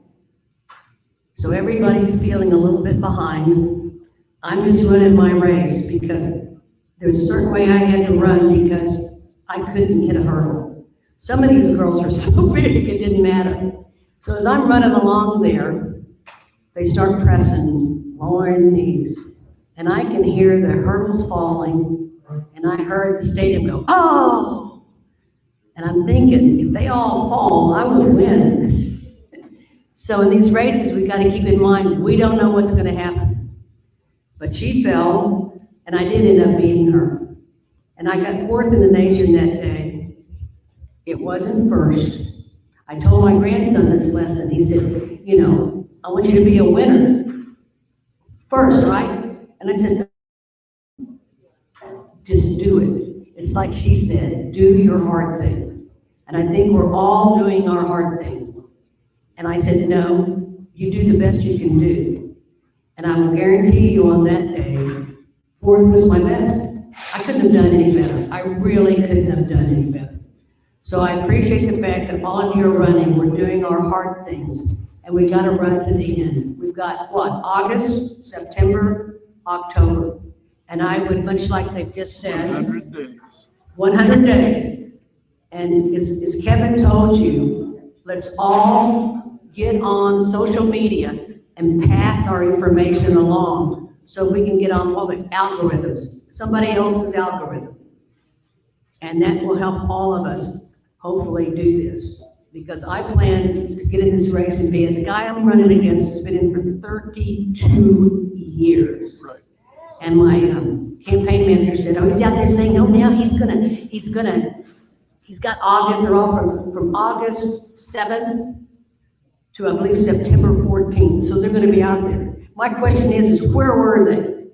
[SPEAKER 6] So everybody's feeling a little bit behind. I'm just running my race because there's a certain way I had to run because I couldn't hit a hurdle. Some of these girls are so big it didn't matter. So as I'm running along there, they start pressing, lowering knees, and I can hear the hurdles falling, and I heard the stadium go, oh! And I'm thinking, if they all fall, I will win. So in these races, we've got to keep in mind, we don't know what's going to happen. But she fell, and I did end up beating her. And I got fourth in the nation that day. It wasn't first. I told my grandson this lesson. He said, you know, I want you to be a winner. First, right? And I said, just do it. It's like she said, do your hard thing. And I think we're all doing our hard thing. And I said, no, you do the best you can do. And I will guarantee you on that day, fourth was my best. I couldn't have done any better. I really couldn't have done any better. So I appreciate the fact that on your running, we're doing our hard things. And we got to run to the end. We've got what? August, September, October. And I would, much like they've just said,
[SPEAKER 2] 100 days.
[SPEAKER 6] 100 days. And as Kevin told you, let's all get on social media and pass our information along so we can get on all the algorithms, somebody else's algorithm. And that will help all of us hopefully do this. Because I plan to get in this race and be it. The guy I'm running against has been in for 32 years.
[SPEAKER 2] Right.
[SPEAKER 6] And my campaign manager said, oh, he's out there saying, no, now he's got August, they're all from August 7th to I believe September 14th. So they're gonna be out there. My question is where were they?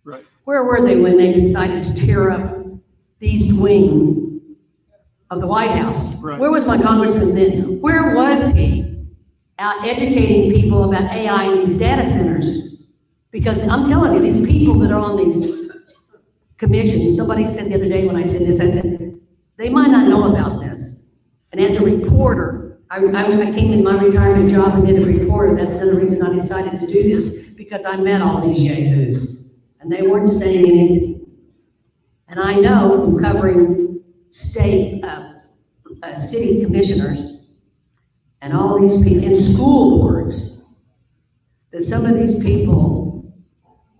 [SPEAKER 2] Right.
[SPEAKER 6] Where were they when they decided to tear up the east wing of the White House?
[SPEAKER 2] Right.
[SPEAKER 6] Where was my congressman then? Where was he out educating people about AI in these data centers? Because I'm telling you, these people that are on these commissions, somebody said the other day when I said this, I said, they might not know about this. And as a reporter, I came in my retirement job and did a reporter. That's another reason I decided to do this, because I met all these yahoos and they weren't saying anything. And I know from covering state, city commissioners and all these people, and school boards, that some of these people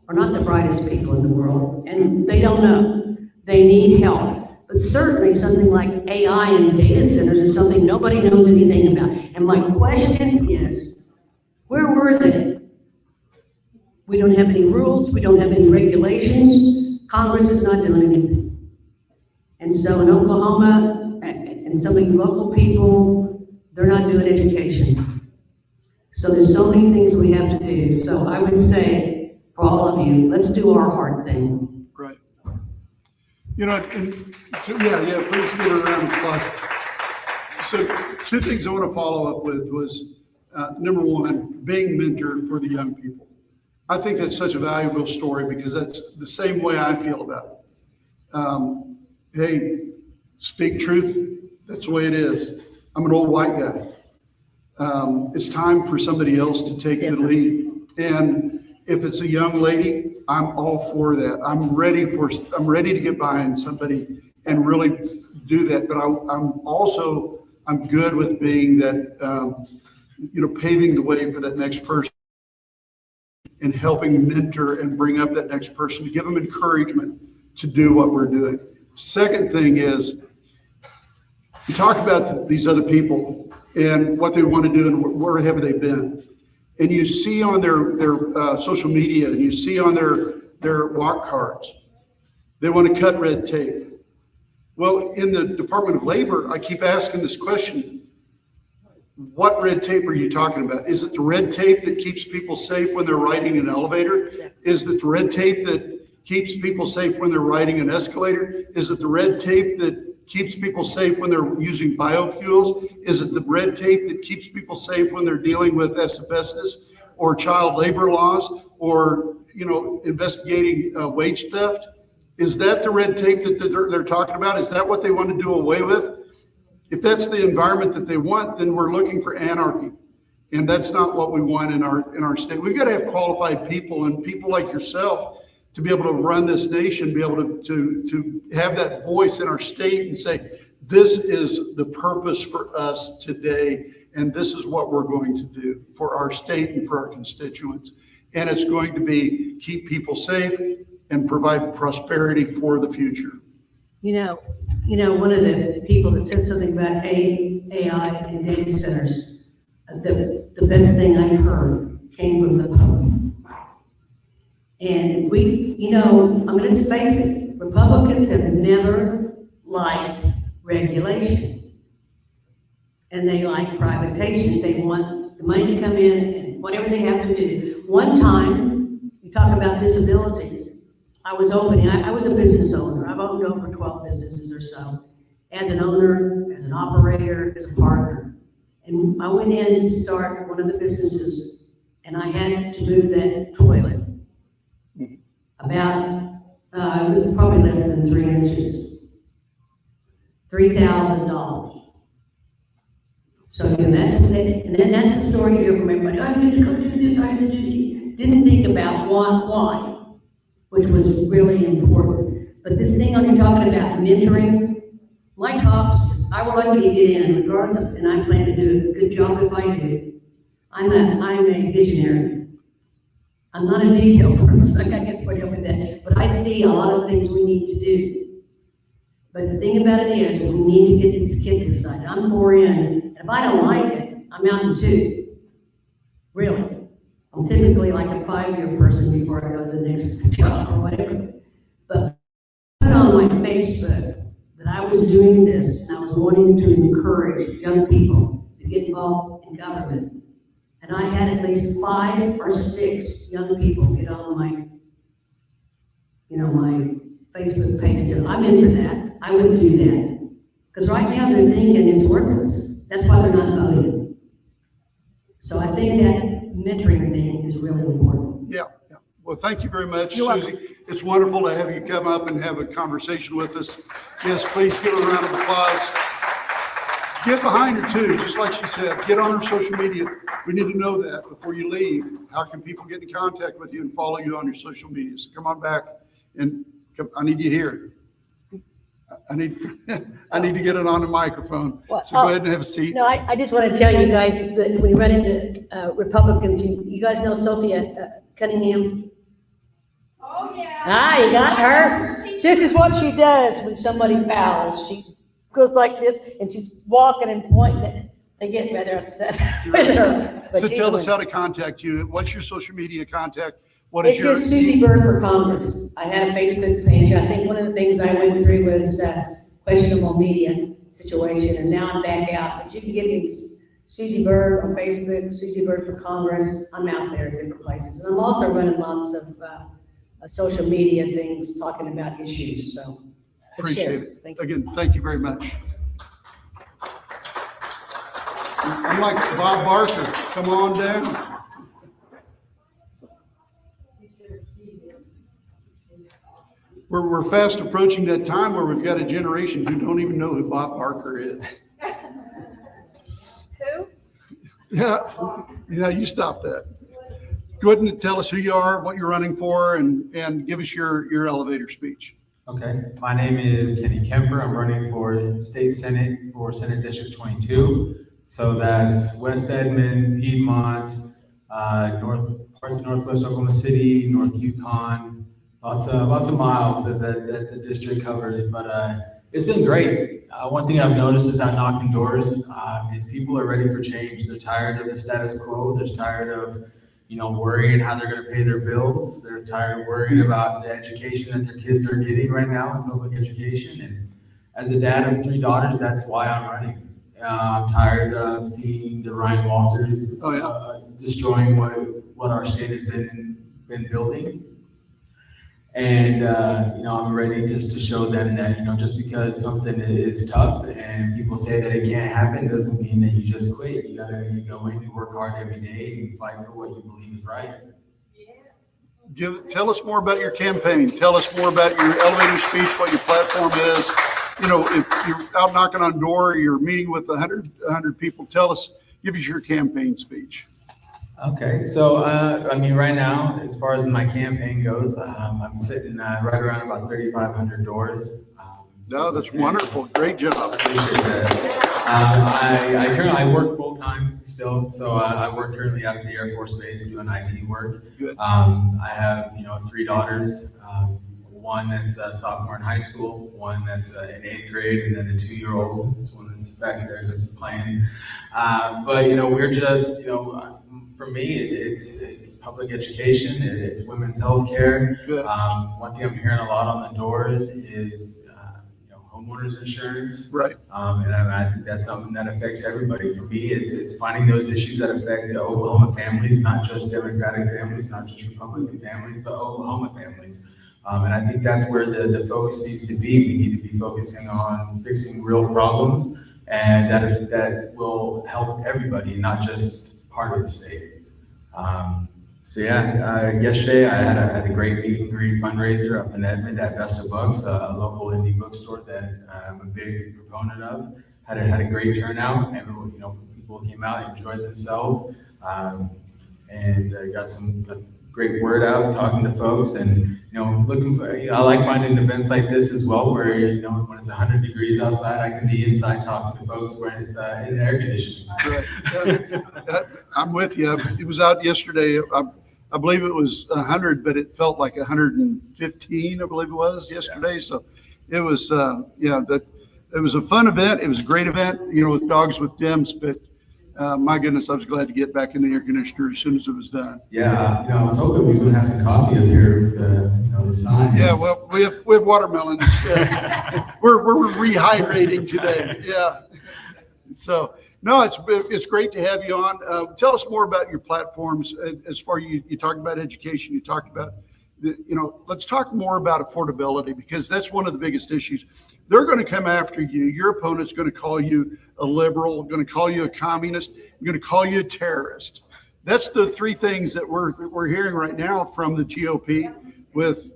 [SPEAKER 6] are not the brightest people in the world, and they don't know. They need help. But certainly something like AI and data centers is something nobody knows anything about. And my question is, where were they? We don't have any rules. We don't have any regulations. Congress is not doing anything. And so in Oklahoma, and some of the local people, they're not doing education. So there's so many things we have to do. So I would say, for all of you, let's do our hard thing.
[SPEAKER 2] Right. You know, and so, yeah, please give her a round of applause. So two things I want to follow up with was, number one, being mentor for the young people. I think that's such a valuable story because that's the same way I feel about it. Hey, speak truth. That's the way it is. I'm an old white guy. It's time for somebody else to take the lead. And if it's a young lady, I'm all for that. I'm ready to get behind somebody and really do that. But I'm good with being that, paving the way for that next person and helping mentor and bring up that next person to give them encouragement to do what we're doing. Second thing is, we talk about these other people and what they want to do and where have they been. And you see on their social media, and you see on their walk cards, they want to cut red tape. Well, in the Department of Labor, I keep asking this question. What red tape are you talking about? Is it the red tape that keeps people safe when they're riding an elevator? Is it the red tape that keeps people safe when they're riding an escalator? Is it the red tape that keeps people safe when they're using biofuels? Is it the red tape that keeps people safe when they're dealing with asbestos or child labor laws or, investigating wage theft? Is that the red tape that they're talking about? Is that what they want to do away with? If that's the environment that they want, then we're looking for anarchy. And that's not what we want in our state. We've got to have qualified people and people like yourself to be able to run this nation, be able to have that voice in our state and say, this is the purpose for us today, and this is what we're going to do for our state and for our constituents. And it's going to be keep people safe and provide prosperity for the future.
[SPEAKER 6] One of the people that said something about AI and data centers, the best thing I heard came from the public. And I'm going to face it, Republicans have never liked regulation. And they like privatization. They want the money to come in and whatever they have to do. One time, you talk about disabilities. I was a business owner. I've owned over 12 businesses or so. As an owner, as an operator, as a partner. And I went in to start one of the businesses and I had to move that toilet. It was probably less than 3 inches. $3,000. So that's the story you hear from everybody. I had to go do this, I had to do. Didn't think about why, which was really important. But this thing you're talking about, mentoring, my talks, I would like you to get in, regardless of, and I plan to do a good job if I do. I'm a visionary. I'm not a detail person, I guess what with that. But I see a lot of things we need to do. But the thing about it is, we need to get these kids excited. I'm 4 in. If I don't like it, I'm out in 2. Really. I'm typically like a 5-year person before I go to the next job or whatever. But I put on my Facebook that I was doing this and I was wanting to encourage young people to get involved in government. And I had at least 5 or 6 young people get on my Facebook page and said, I'm into that. I would do that. Because right now they're thinking it's worthless. That's why they're not voting. So I think that mentoring thing is really important.
[SPEAKER 2] Yeah. Well, thank you very much, Susie. It's wonderful to have you come up and have a conversation with us. Yes, please give her a round of applause. Get behind her too, just like she said. Get on her social media. We need to know that before you leave. How can people get in contact with you and follow you on your social media? So come on back and I need you here. I need to get it on the microphone. So go ahead and have a seat.
[SPEAKER 6] No, I just want to tell you guys that when you run into Republicans, you guys know Sophia Cunningham?
[SPEAKER 7] Oh, yeah.
[SPEAKER 6] Ah, you got her? This is what she does when somebody fouls. She goes like this and she's walking and pointing. They get rather upset with her.
[SPEAKER 2] So tell us how to contact you. What's your social media contact? What is
[SPEAKER 6] it's just Susie Bird for Congress. I had a Facebook page. I think one of the things I went through was questionable media situation, and now I'm back out. But you can get me Susie Bird on Facebook, Susie Bird for Congress. I'm out there in different places. And I'm also running lots of social media things talking about issues. So
[SPEAKER 2] appreciate it. Again, thank you very much. I'm like Bob Barker. Come on down. We're fast approaching that time where we've got a generation who don't even know who Bob Barker is.
[SPEAKER 7] Who?
[SPEAKER 2] Yeah, you stop that. Go ahead and tell us who you are, what you're running for, and give us your elevator speech.
[SPEAKER 8] Okay, my name is Kenny Kemper. I'm running for State Senate for Senate District 22. So that's West Edmond, Piedmont, parts of Northwest Oklahoma City, North Yukon. Lots of miles that the district covers, but it's been great. One thing I've noticed is I'm knocking doors. Is people are ready for change. They're tired of the status quo. They're tired of worrying how they're going to pay their bills. They're tired of worrying about the education that their kids are getting right now in public education. as a dad of 3 daughters, that's why I'm running. I'm tired of seeing the Ryan Walters destroying what our state has been building. And, I'm ready just to show them that, just because something is tough and people say that it can't happen doesn't mean that you just quit. You gotta go in, you work hard every day, and you fight for what you believe is right.
[SPEAKER 2] Tell us more about your campaign. Tell us more about your elevator speech, what your platform is. If you're out knocking on door, you're meeting with 100 people, give us your campaign speech.
[SPEAKER 8] Okay, so right now, as far as my campaign goes, I'm sitting right around about 3,500 doors.
[SPEAKER 2] No, that's wonderful. Great job.
[SPEAKER 8] Appreciate that. I work full time still, so I work currently out at the Air Force Base doing IT work.
[SPEAKER 2] Good.
[SPEAKER 8] I have 3 daughters. One that's a sophomore in high school, one that's in 8th grade, and then a 2-year-old. This one that's back there just playing. But we're just for me, it's public education, it's women's health care. One thing I'm hearing a lot on the doors is homeowners insurance.
[SPEAKER 2] Right.
[SPEAKER 8] And I think that's something that affects everybody. For me, it's finding those issues that affect the Oklahoma families, not just Democratic families, not just Republican families, but Oklahoma families. And I think that's where the focus needs to be. We need to be focusing on fixing real problems, and that will help everybody, not just part of the state. Yesterday I had a great meet and greet fundraiser up in Edmond at Best of Books, a local indie bookstore that I'm a big proponent of. Had a great turnout, and people came out and enjoyed themselves, and got some great word out, talking to folks, and looking for. I like finding events like this as well, where when it's 100 degrees outside, I can be inside talking to folks when it's in air conditioning.
[SPEAKER 2] Right. I'm with you. It was out yesterday. I believe it was 100, but it felt like 115. I believe it was yesterday. Yeah. So it was it was a fun event. It was a great event. With Dogs with Dems, but. My goodness, I was glad to get back in the air conditioner as soon as it was done.
[SPEAKER 8] Yeah, I was hoping we would have some coffee up here with the signs.
[SPEAKER 2] Yeah, well, we have watermelon instead. we're rehydrating today. Yeah. So no, it's great to have you on. Tell us more about your platforms. As far as you talked about education, you talked about let's talk more about affordability, because that's one of the biggest issues. They're going to come after you. Your opponent's going to call you a liberal, going to call you a communist, going to call you a terrorist. That's the 3 things that we're hearing right now from the GOP with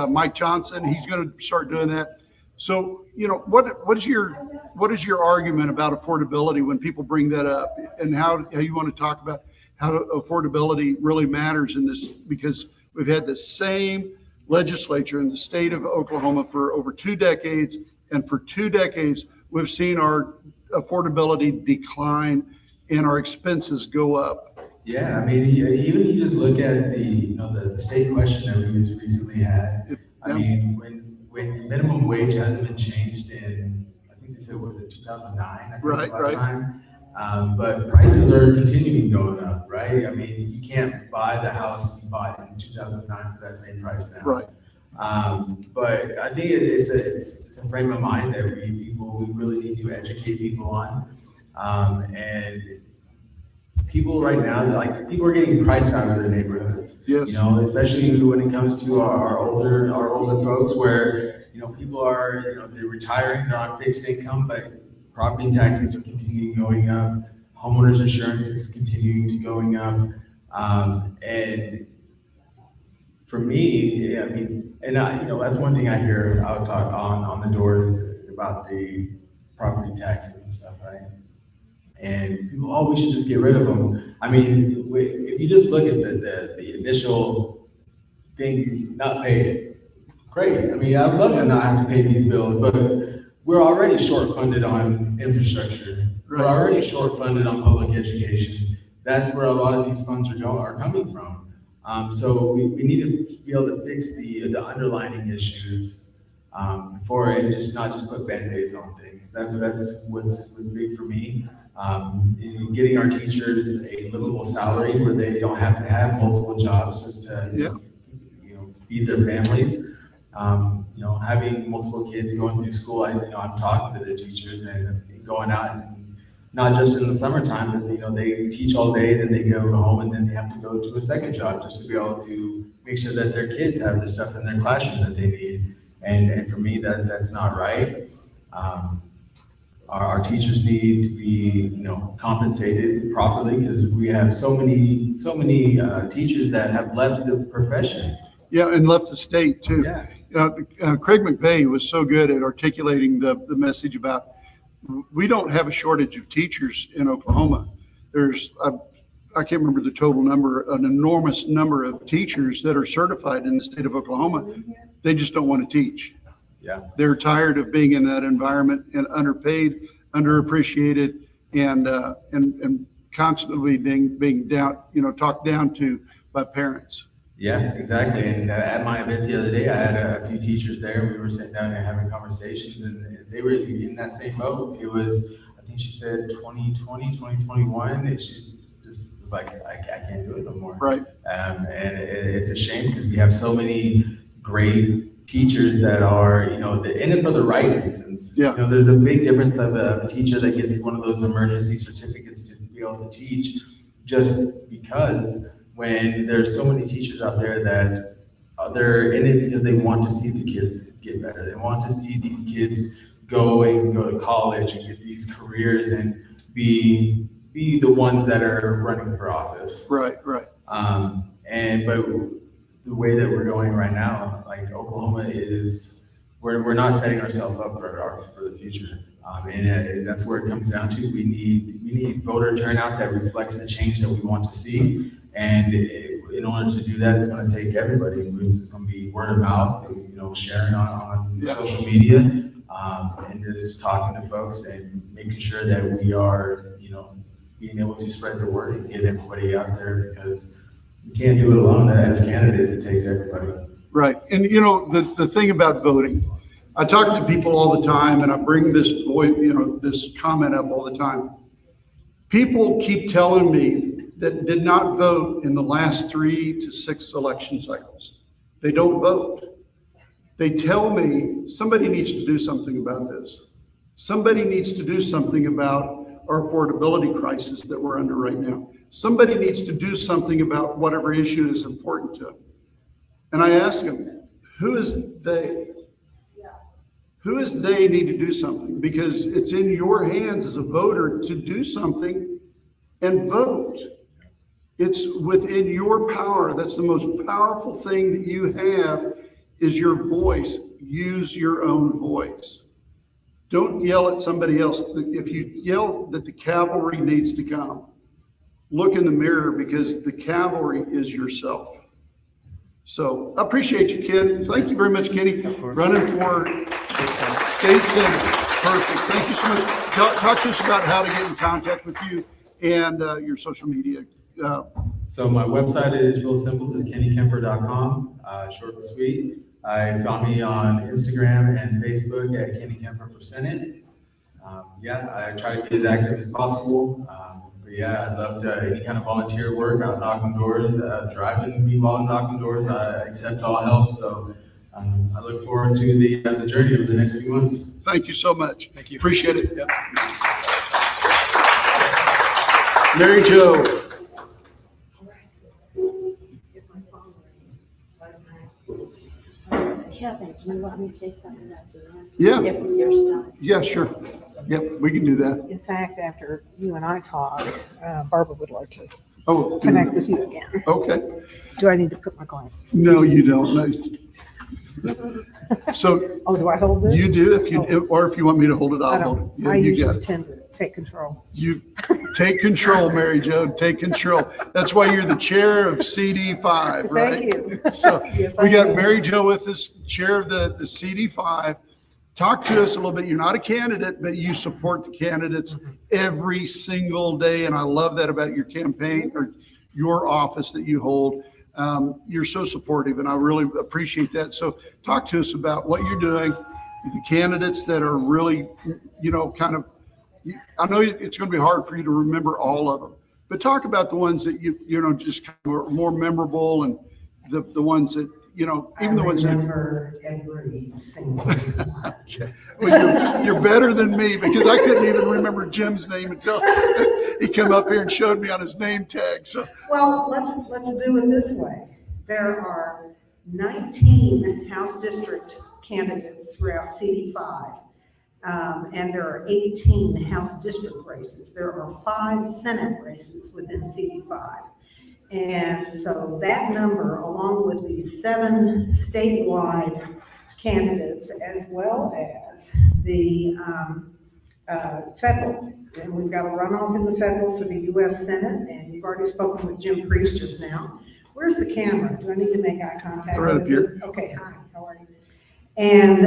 [SPEAKER 2] Mike Johnson. He's going to start doing that. So, what is your argument about affordability when people bring that up, and how you want to talk about how affordability really matters in this, because we've had the same legislature in the state of Oklahoma for over 2 decades, and for 2 decades we've seen our affordability decline and our expenses go up.
[SPEAKER 8] Yeah, even you just look at the state question that we just recently had. When minimum wage hasn't been changed in, I think they said, was it 2009?
[SPEAKER 2] Right.
[SPEAKER 8] Time. But prices are continuing going up, right? You can't buy the house you bought in 2009 for that same price now.
[SPEAKER 2] Right.
[SPEAKER 8] But I think it's a frame of mind that we really need to educate people on. And people right now, people are getting priced out of their neighborhoods.
[SPEAKER 2] Yes.
[SPEAKER 8] Especially when it comes to our older folks, where people are they're retiring, they're on fixed income, but property taxes are continuing going up. Homeowners insurance is continuing to going up. And for me, that's one thing I hear out talk on the doors about the property taxes and stuff, right? And people, we should just get rid of them. If you just look at the initial thing, not pay it, great. I'd love to not have to pay these bills, but we're already short funded on infrastructure. We're already short funded on public education. That's where a lot of these funds are coming from. So we need to be able to fix the underlying issues before it not just put Band-Aids on things. That's what's big for me. Getting our teachers a livable salary where they don't have to have multiple jobs just to feed their families. Having multiple kids going through school, I'm talking to the teachers and going out, and not just in the summertime, but they teach all day, then they go home, and then they have to go to a second job just to be able to make sure that their kids have the stuff in their classrooms that they need. And for me, that's not right. Our teachers need to be, compensated properly, because we have so many teachers that have left the profession.
[SPEAKER 2] Yeah, and left the state too.
[SPEAKER 8] Yeah.
[SPEAKER 2] Craig McVeigh was so good at articulating the message about, we don't have a shortage of teachers in Oklahoma. There's, I can't remember the total number, an enormous number of teachers that are certified in the state of Oklahoma. They just don't want to teach.
[SPEAKER 8] Yeah.
[SPEAKER 2] They're tired of being in that environment and underpaid, underappreciated, and constantly being down, talked down to by parents.
[SPEAKER 8] Yeah, exactly. And at my event the other day, I had a few teachers there. We were sitting down and having conversations, and they were in that same boat. It was, I think she said 2020, 2021. And she just was like, I can't do it no more.
[SPEAKER 2] Right.
[SPEAKER 8] And it's a shame, because we have so many great teachers that are, in it for the right reasons.
[SPEAKER 2] Yeah.
[SPEAKER 8] There's a big difference of a teacher that gets one of those emergency certificates to be able to teach, just because when there's so many teachers out there that they're in it because they want to see the kids get better. They want to see these kids go to college and get these careers and be the ones that are running for office.
[SPEAKER 2] Right.
[SPEAKER 8] But the way that we're going right now, like Oklahoma is, we're not setting ourselves up for the future. And that's where it comes down to. We need voter turnout that reflects the change that we want to see. And in order to do that, it's going to take everybody. It's going to be word of mouth, sharing on social media, and just talking to folks and making sure that we are, being able to spread the word and get everybody out there, because we can't do it alone. As candidates, it takes everybody.
[SPEAKER 2] Right. And the thing about voting, I talk to people all the time, and I bring this this comment up all the time. People keep telling me that did not vote in the last 3 to 6 election cycles. They don't vote. They tell me somebody needs to do something about this. Somebody needs to do something about our affordability crisis that we're under right now. Somebody needs to do something about whatever issue is important to them. And I ask them, who is they? Who is they need to do something? Because it's in your hands as a voter to do something and vote. It's within your power. That's the most powerful thing that you have, is your voice. Use your own voice. Don't yell at somebody else. If you yell that the cavalry needs to come, look in the mirror, because the cavalry is yourself. So I appreciate you, Ken. Thank you very much, Kenny. Running for state senate. Perfect. Thank you so much. Talk to us about how to get in contact with you and your social media.
[SPEAKER 8] So my website is real simple, it's kennykemper.com, short and sweet. I found me on Instagram and Facebook at Kenny Kemper for Senate. I try to be as active as possible. I'd love any kind of volunteer work, out knocking doors, driving me while I'm knocking doors. I accept all help. So I look forward to the journey over the next few months.
[SPEAKER 2] Thank you so much.
[SPEAKER 8] Thank you.
[SPEAKER 2] Appreciate it.
[SPEAKER 8] Yep.
[SPEAKER 2] Mary Jo.
[SPEAKER 9] Kevin, do you want me to say something at the end?
[SPEAKER 2] Yeah.
[SPEAKER 9] If you're stuck.
[SPEAKER 2] Yeah, sure. Yep, we can do that.
[SPEAKER 3] In fact, after you and I talk, Barbara would like to
[SPEAKER 2] Oh,
[SPEAKER 3] connect with you again.
[SPEAKER 2] okay.
[SPEAKER 3] Do I need to put my glasses?
[SPEAKER 2] No, you don't. No. So
[SPEAKER 3] Oh, do I hold this?
[SPEAKER 2] you do, or if you want me to hold it,
[SPEAKER 3] I
[SPEAKER 2] I'll hold it.
[SPEAKER 3] don't,
[SPEAKER 2] Yeah,
[SPEAKER 3] I
[SPEAKER 2] you got
[SPEAKER 3] usually
[SPEAKER 2] it.
[SPEAKER 3] tend to take control.
[SPEAKER 2] You take control, Mary Jo, take control. That's why you're the chair of CD5, right?
[SPEAKER 3] Thank you.
[SPEAKER 2] So
[SPEAKER 3] Yes,
[SPEAKER 2] we
[SPEAKER 3] I
[SPEAKER 2] got
[SPEAKER 3] am.
[SPEAKER 2] Mary Jo with us, chair of the CD5. Talk to us a little bit. You're not a candidate, but you support the candidates every single day. And I love that about your campaign or your office that you hold. You're so supportive, and I really appreciate that. So talk to us about what you're doing, the candidates that are really, kind of, I know it's going to be hard for you to remember all of them, but talk about the ones that just kind of are more memorable, and the ones that even the ones that.
[SPEAKER 10] remember every single one.
[SPEAKER 2] Well, you're better than me because I couldn't even remember Jim's name until he came up here and showed me on his name tag. So,
[SPEAKER 10] Well, let's do it this way. There are 19 House District candidates throughout CD5. And there are 18 House District races. There are 5 Senate races within CD5. And so that number, along with the 7 statewide candidates, as well as the federal, and we've got a runoff in the federal for the U.S. Senate, and you've already spoken with Jim Priest just now. Where's the camera? Do I need to make eye contact?
[SPEAKER 2] Right up here.
[SPEAKER 10] Okay, hi, how are you? And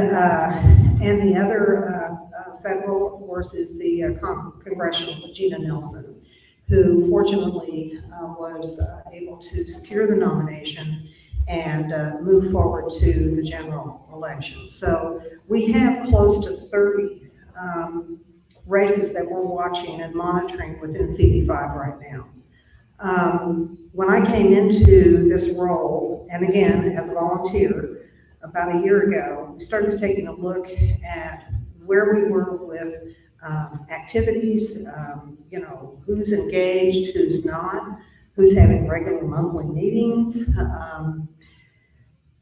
[SPEAKER 10] the other federal, of course, is the Congressional, Gina Nelson, who fortunately was able to secure the nomination and move forward to the general election. So we have close to 30 races that we're watching and monitoring within CD5 right now. When I came into this role, and again, as a volunteer, about a year ago, we started taking a look at where we were with activities, who's engaged, who's not, who's having regular monthly meetings.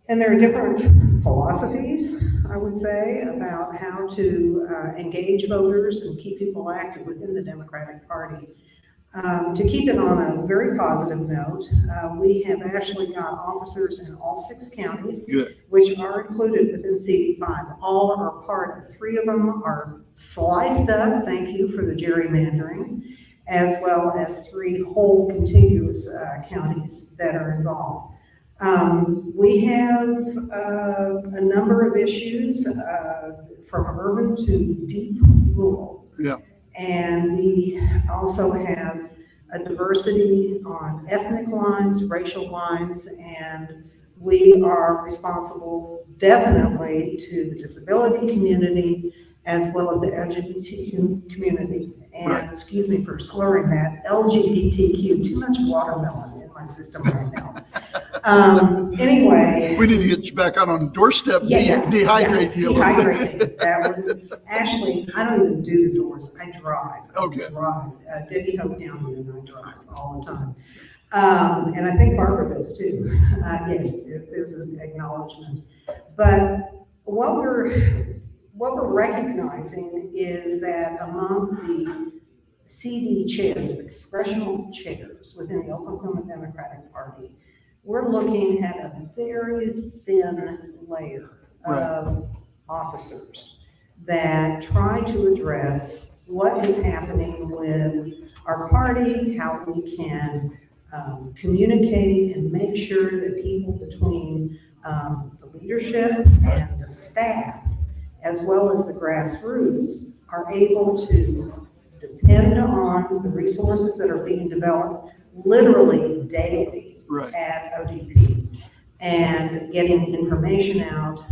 [SPEAKER 10] And there are different philosophies, I would say, about how to engage voters and keep people active within the Democratic Party. To keep it on a very positive note, we have actually got officers in all 6 counties,
[SPEAKER 2] Good.
[SPEAKER 10] which are included within CD5. All are part of 3 of them are sliced up, thank you for the gerrymandering, as well as 3 whole contiguous counties that are involved. We have a number of issues from urban to deep rural.
[SPEAKER 2] Yeah.
[SPEAKER 10] And we also have a diversity on ethnic lines, racial lines, and we are responsible definitely to the disability community as well as the LGBTQ community. And
[SPEAKER 2] Right.
[SPEAKER 10] excuse me for slurring that, LGBTQ, too much watermelon in my system right now. Anyway.
[SPEAKER 2] We need to get you back out on the doorstep, dehydrate you.
[SPEAKER 10] Dehydrate. That was, actually, I don't even do the doors. I drive.
[SPEAKER 2] Okay.
[SPEAKER 10] I drive. Debbie Hope down here and I drive all the time. And I think Barbara does too. Yes, if there's an acknowledgement. But what we're recognizing is that among the CD chairs, the congressional chairs within the Oklahoma Democratic Party, we're looking at a very thin layer of officers that try to address what is happening with our party, how we can communicate and make sure that people between the leadership and the staff, as well as the grassroots, are able to depend on the resources that are being developed literally daily at ODP, and getting information out,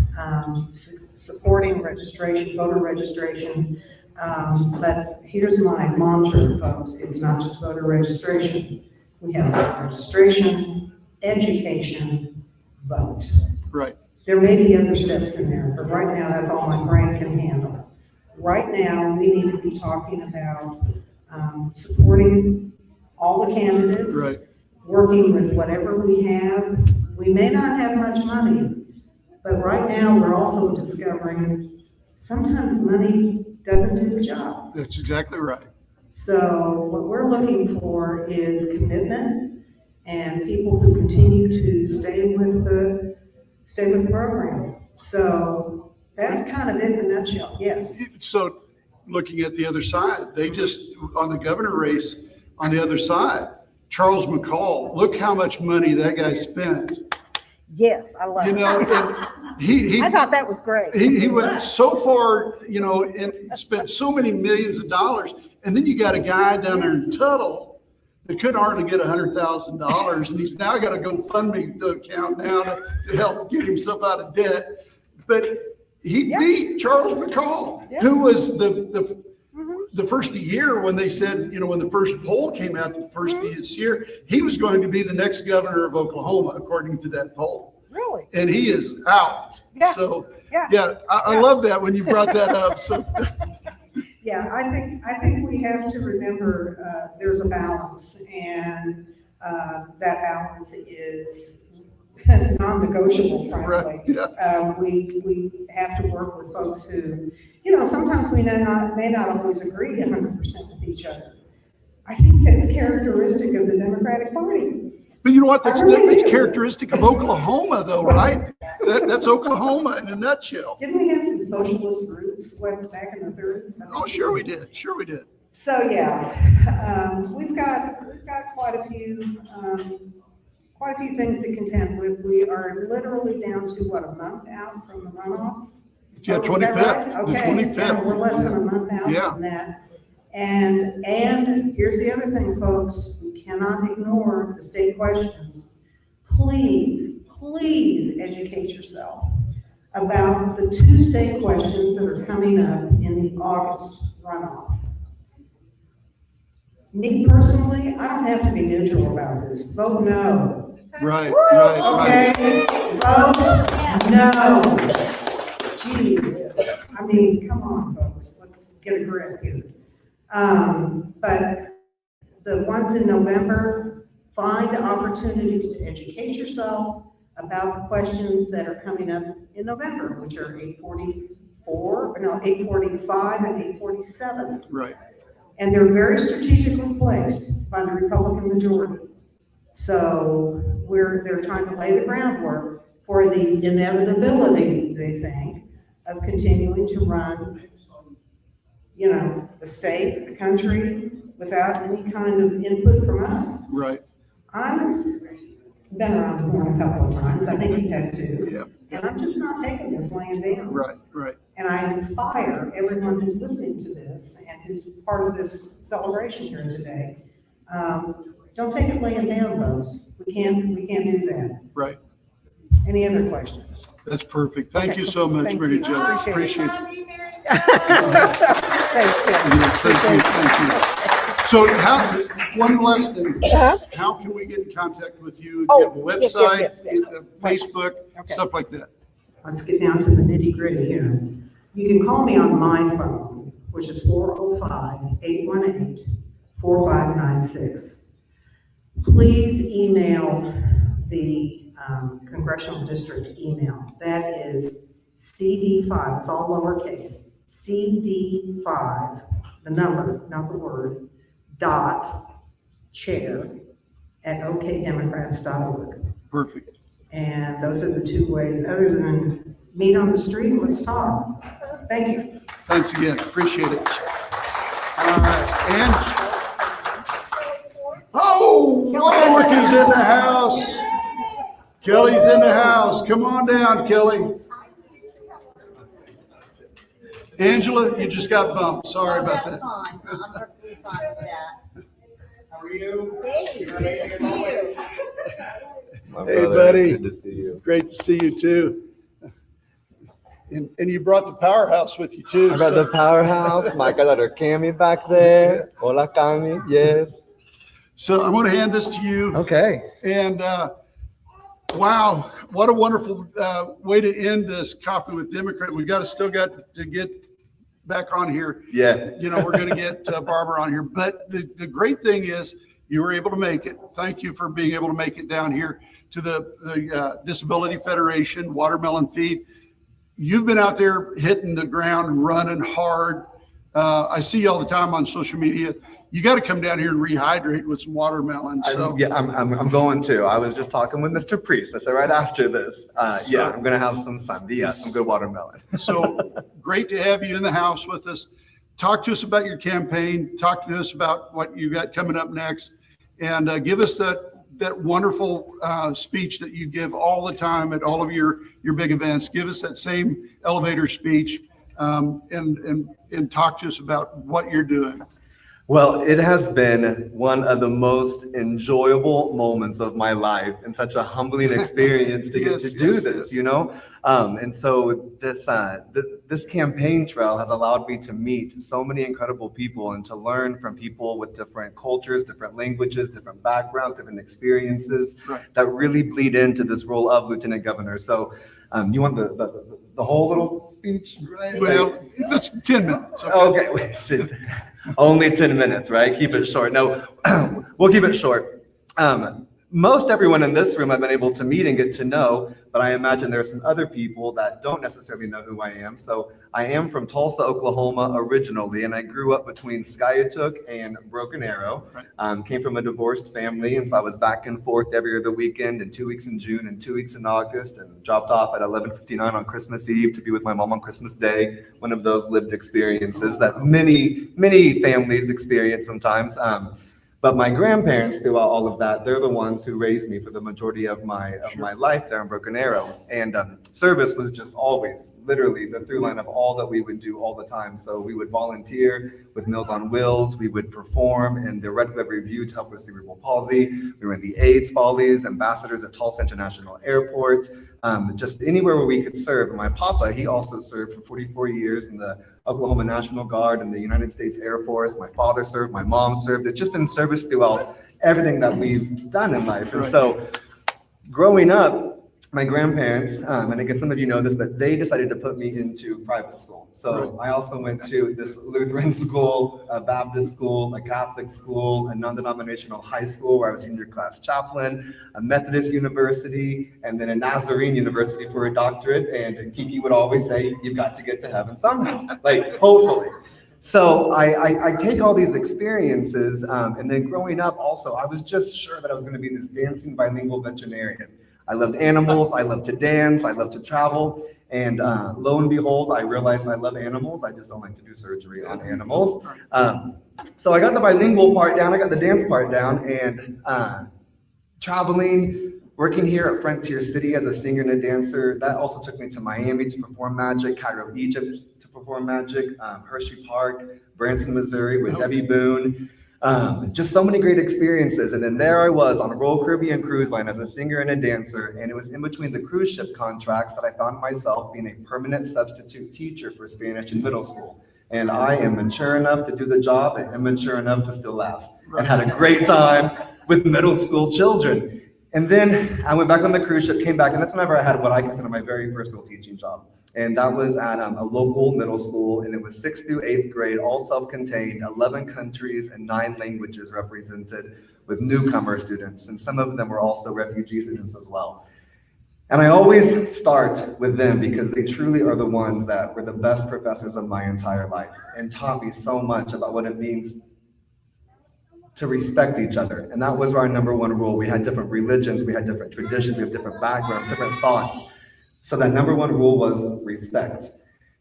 [SPEAKER 10] supporting registration, voter registration. But here's my mantra, folks, it's not just voter registration. We have voter registration, education, vote.
[SPEAKER 2] Right.
[SPEAKER 10] There may be other steps in there, but right now, that's all my brain can handle. Right now, we need to be talking about supporting all the candidates,
[SPEAKER 2] Right.
[SPEAKER 10] working with whatever we have. We may not have much money, but right now, we're also discovering sometimes money doesn't do the job.
[SPEAKER 2] That's exactly right.
[SPEAKER 10] So what we're looking for is commitment and people who continue to stay with the program. So that's kind of it in a nutshell. Yes.
[SPEAKER 2] So looking at the other side, they just, on the governor race, on the other side, Charles McCall, look how much money that guy spent.
[SPEAKER 3] Yes, I love it.
[SPEAKER 2] And he
[SPEAKER 3] I thought that was great.
[SPEAKER 2] he went so far, and spent so many millions of dollars. And then you got a guy down there in Tuttle that couldn't hardly get $100,000, and he's now got a GoFundMe account now to help get himself out of debt. But he beat Charles McCall, who was the first year when they said, when the first poll came out, the first year, he was going to be the next governor of Oklahoma, according to that poll.
[SPEAKER 3] Really? Really?
[SPEAKER 2] and he is out.
[SPEAKER 3] Yeah.
[SPEAKER 2] So,
[SPEAKER 3] Yeah.
[SPEAKER 2] I love that when you brought that up. So,
[SPEAKER 10] Yeah, I think we have to remember, there's a balance, and, that balance is non-negotiable, frankly.
[SPEAKER 2] right, yeah,
[SPEAKER 10] We have to work with folks who, sometimes we may not always agree 100% with each other. I think that's characteristic of the Democratic Party.
[SPEAKER 2] but you know what? That's
[SPEAKER 10] I really do.
[SPEAKER 2] characteristic of Oklahoma, though, right? That's Oklahoma in a nutshell.
[SPEAKER 10] Didn't we have some socialist roots back in the 30s?
[SPEAKER 2] Oh, sure we did. Sure we did.
[SPEAKER 10] So, yeah, we've got quite a few things to contend with. We are literally down to, what, a month out from the runoff?
[SPEAKER 2] Yeah,
[SPEAKER 10] Oh, is that
[SPEAKER 2] 25th,
[SPEAKER 10] right?
[SPEAKER 2] the
[SPEAKER 10] Okay,
[SPEAKER 2] 25th.
[SPEAKER 10] yeah, we're less than a month out
[SPEAKER 2] Yeah.
[SPEAKER 10] from that. And here's the other thing, folks, we cannot ignore the state questions. Please educate yourself about the 2 state questions that are coming up in the August runoff. Me personally, I don't have to be neutral about this. Vote no.
[SPEAKER 2] Right, right.
[SPEAKER 10] Okay? Vote no. Gee, I mean, come on, folks, let's get a grip here. But the ones in November, find opportunities to educate yourself about the questions that are coming up in November, which are 845 and 847.
[SPEAKER 2] Right.
[SPEAKER 10] And they're very strategically placed by the Republican majority. So they're trying to lay the groundwork for the inevitability, they think, of continuing to run, the state, the country, without any kind of input from us.
[SPEAKER 2] Right.
[SPEAKER 10] I've been around the horn a couple of times, I think you have too.
[SPEAKER 2] Yeah.
[SPEAKER 10] And I'm just not taking this laying down.
[SPEAKER 2] Right, right.
[SPEAKER 10] And I inspire everyone who's listening to this and who's part of this celebration here today. Don't take it laying down, folks. We can't do that.
[SPEAKER 2] Right.
[SPEAKER 10] Any other questions?
[SPEAKER 2] That's perfect. Thank you so much,
[SPEAKER 10] Thank
[SPEAKER 2] Mary
[SPEAKER 10] you.
[SPEAKER 2] Jo.
[SPEAKER 10] Appreciate it.
[SPEAKER 2] Appreciate it.
[SPEAKER 3] Thanks, Kevin.
[SPEAKER 2] Yes, thank you. So one last thing, how can we get in contact with you? Do you have a website,
[SPEAKER 3] yes.
[SPEAKER 2] Facebook,
[SPEAKER 3] Okay.
[SPEAKER 2] stuff like that?
[SPEAKER 10] Let's get down to the nitty gritty here. You can call me on my phone, which is 405-818-4596. Please email the Congressional District email. That is CD5, it's all lowercase, CD5, the number, not the word, .chair@okdemocrats.org.
[SPEAKER 2] Perfect.
[SPEAKER 10] And those are the 2 ways, other than meet on the street and let's talk. Thank you.
[SPEAKER 2] Thanks again. Appreciate it. And Warwick is in the house. Kelly's in the house. Come on down, Kelly. Angela, you just got bumped. Sorry about that.
[SPEAKER 9] That's fine. I'm perfectly fine with that.
[SPEAKER 11] How are you?
[SPEAKER 9] Hey, good to see you.
[SPEAKER 11] My
[SPEAKER 2] Hey,
[SPEAKER 11] brother,
[SPEAKER 2] buddy.
[SPEAKER 11] Good to see you.
[SPEAKER 2] Great to see you too. And you brought the powerhouse with you too.
[SPEAKER 11] I got the powerhouse. My daughter Cami back there. Hola, Cami. Yes.
[SPEAKER 2] So I'm going to hand this to you.
[SPEAKER 11] Okay.
[SPEAKER 2] And wow, what a wonderful way to end this Coffee with Democrat. We've still got to get back on here.
[SPEAKER 11] Yeah.
[SPEAKER 2] We're going to get Barbara on here. But the great thing is you were able to make it. Thank you for being able to make it down here to the Disability Federation Watermelon Feed. You've been out there hitting the ground and running hard. I see you all the time on social media. You got to come down here and rehydrate with some watermelon. So
[SPEAKER 11] I'm going to. I was just talking with Mr. Priest. I said right after this. I'm going to have some sandia, some good watermelon.
[SPEAKER 2] So great to have you in the house with us. Talk to us about your campaign. Talk to us about what you got coming up next, and give us that wonderful speech that you give all the time at all of your big events. Give us that same elevator speech, and talk to us about what you're doing.
[SPEAKER 11] Well, it has been one of the most enjoyable moments of my life and such a humbling experience to get to do this, you know? And so this campaign trail has allowed me to meet so many incredible people and to learn from people with different cultures, different languages, different backgrounds, different experiences that really bleed into this role of Lieutenant Governor. So you want the whole little speech? Right?
[SPEAKER 2] Well, that's 10 minutes.
[SPEAKER 11] Okay, wait, shit. Only 10 minutes, right? Keep it short. No, we'll keep it short. Most everyone in this room I've been able to meet and get to know, but I imagine there are some other people that don't necessarily know who I am. So I am from Tulsa, Oklahoma originally, and I grew up between Skiatook and Broken Arrow. Came from a divorced family, and so I was back and forth every other weekend, and 2 weeks in June and 2 weeks in August, and dropped off at 11:59 on Christmas Eve to be with my mom on Christmas Day. One of those lived experiences that many families experience sometimes. But my grandparents, throughout all of that, they're the ones who raised me for the majority of my life there in Broken Arrow. And service was just always, literally, the through line of all that we would do all the time. So we would volunteer with Meals on Wheels. We would perform in the Red Web Review to help with cerebral palsy. We were in the AIDS Follies, ambassadors at Tulsa International Airport, just anywhere where we could serve. And my papa, he also served for 44 years in the Oklahoma National Guard and the United States Air Force. My father served, my mom served. It's just been service throughout everything that we've done in life. And so growing up, my grandparents, and again, some of you know this, but they decided to put me into private school. So I also went to this Lutheran school, a Baptist school, a Catholic school, a non-denominational high school where I was senior class chaplain, a Methodist university, and then a Nazarene university for a doctorate. And Kiki would always say, you've got to get to heaven somehow, like hopefully. So I take all these experiences, and then growing up also, I was just sure that I was going to be this dancing bilingual veterinarian. I loved animals, I loved to dance, I loved to travel, and lo and behold, I realized I love animals, I just don't like to do surgery on animals. So I got the bilingual part down, I got the dance part down, and traveling, working here at Frontier City as a singer and a dancer, that also took me to Miami to perform magic, Cairo, Egypt to perform magic, Hershey Park, Branson, Missouri with Debbie Boone. Just so many great experiences. And then there I was on a Royal Caribbean cruise line as a singer and a dancer. And it was in between the cruise ship contracts that I found myself being a permanent substitute teacher for Spanish in middle school. And I am mature enough to do the job and immature enough to still laugh. And had a great time with middle school children. And then I went back on the cruise ship, came back, and that's whenever I had what I consider my very first real teaching job. And that was at a local middle school, and it was 6th through 8th grade, all self-contained, 11 countries and 9 languages represented with newcomer students. And some of them were also refugee students as well. And I always start with them because they truly are the ones that were the best professors of my entire life and taught me so much about what it means to respect each other. And that was our number one rule. We had different religions, we had different traditions, we had different backgrounds, different thoughts. So that number one rule was respect.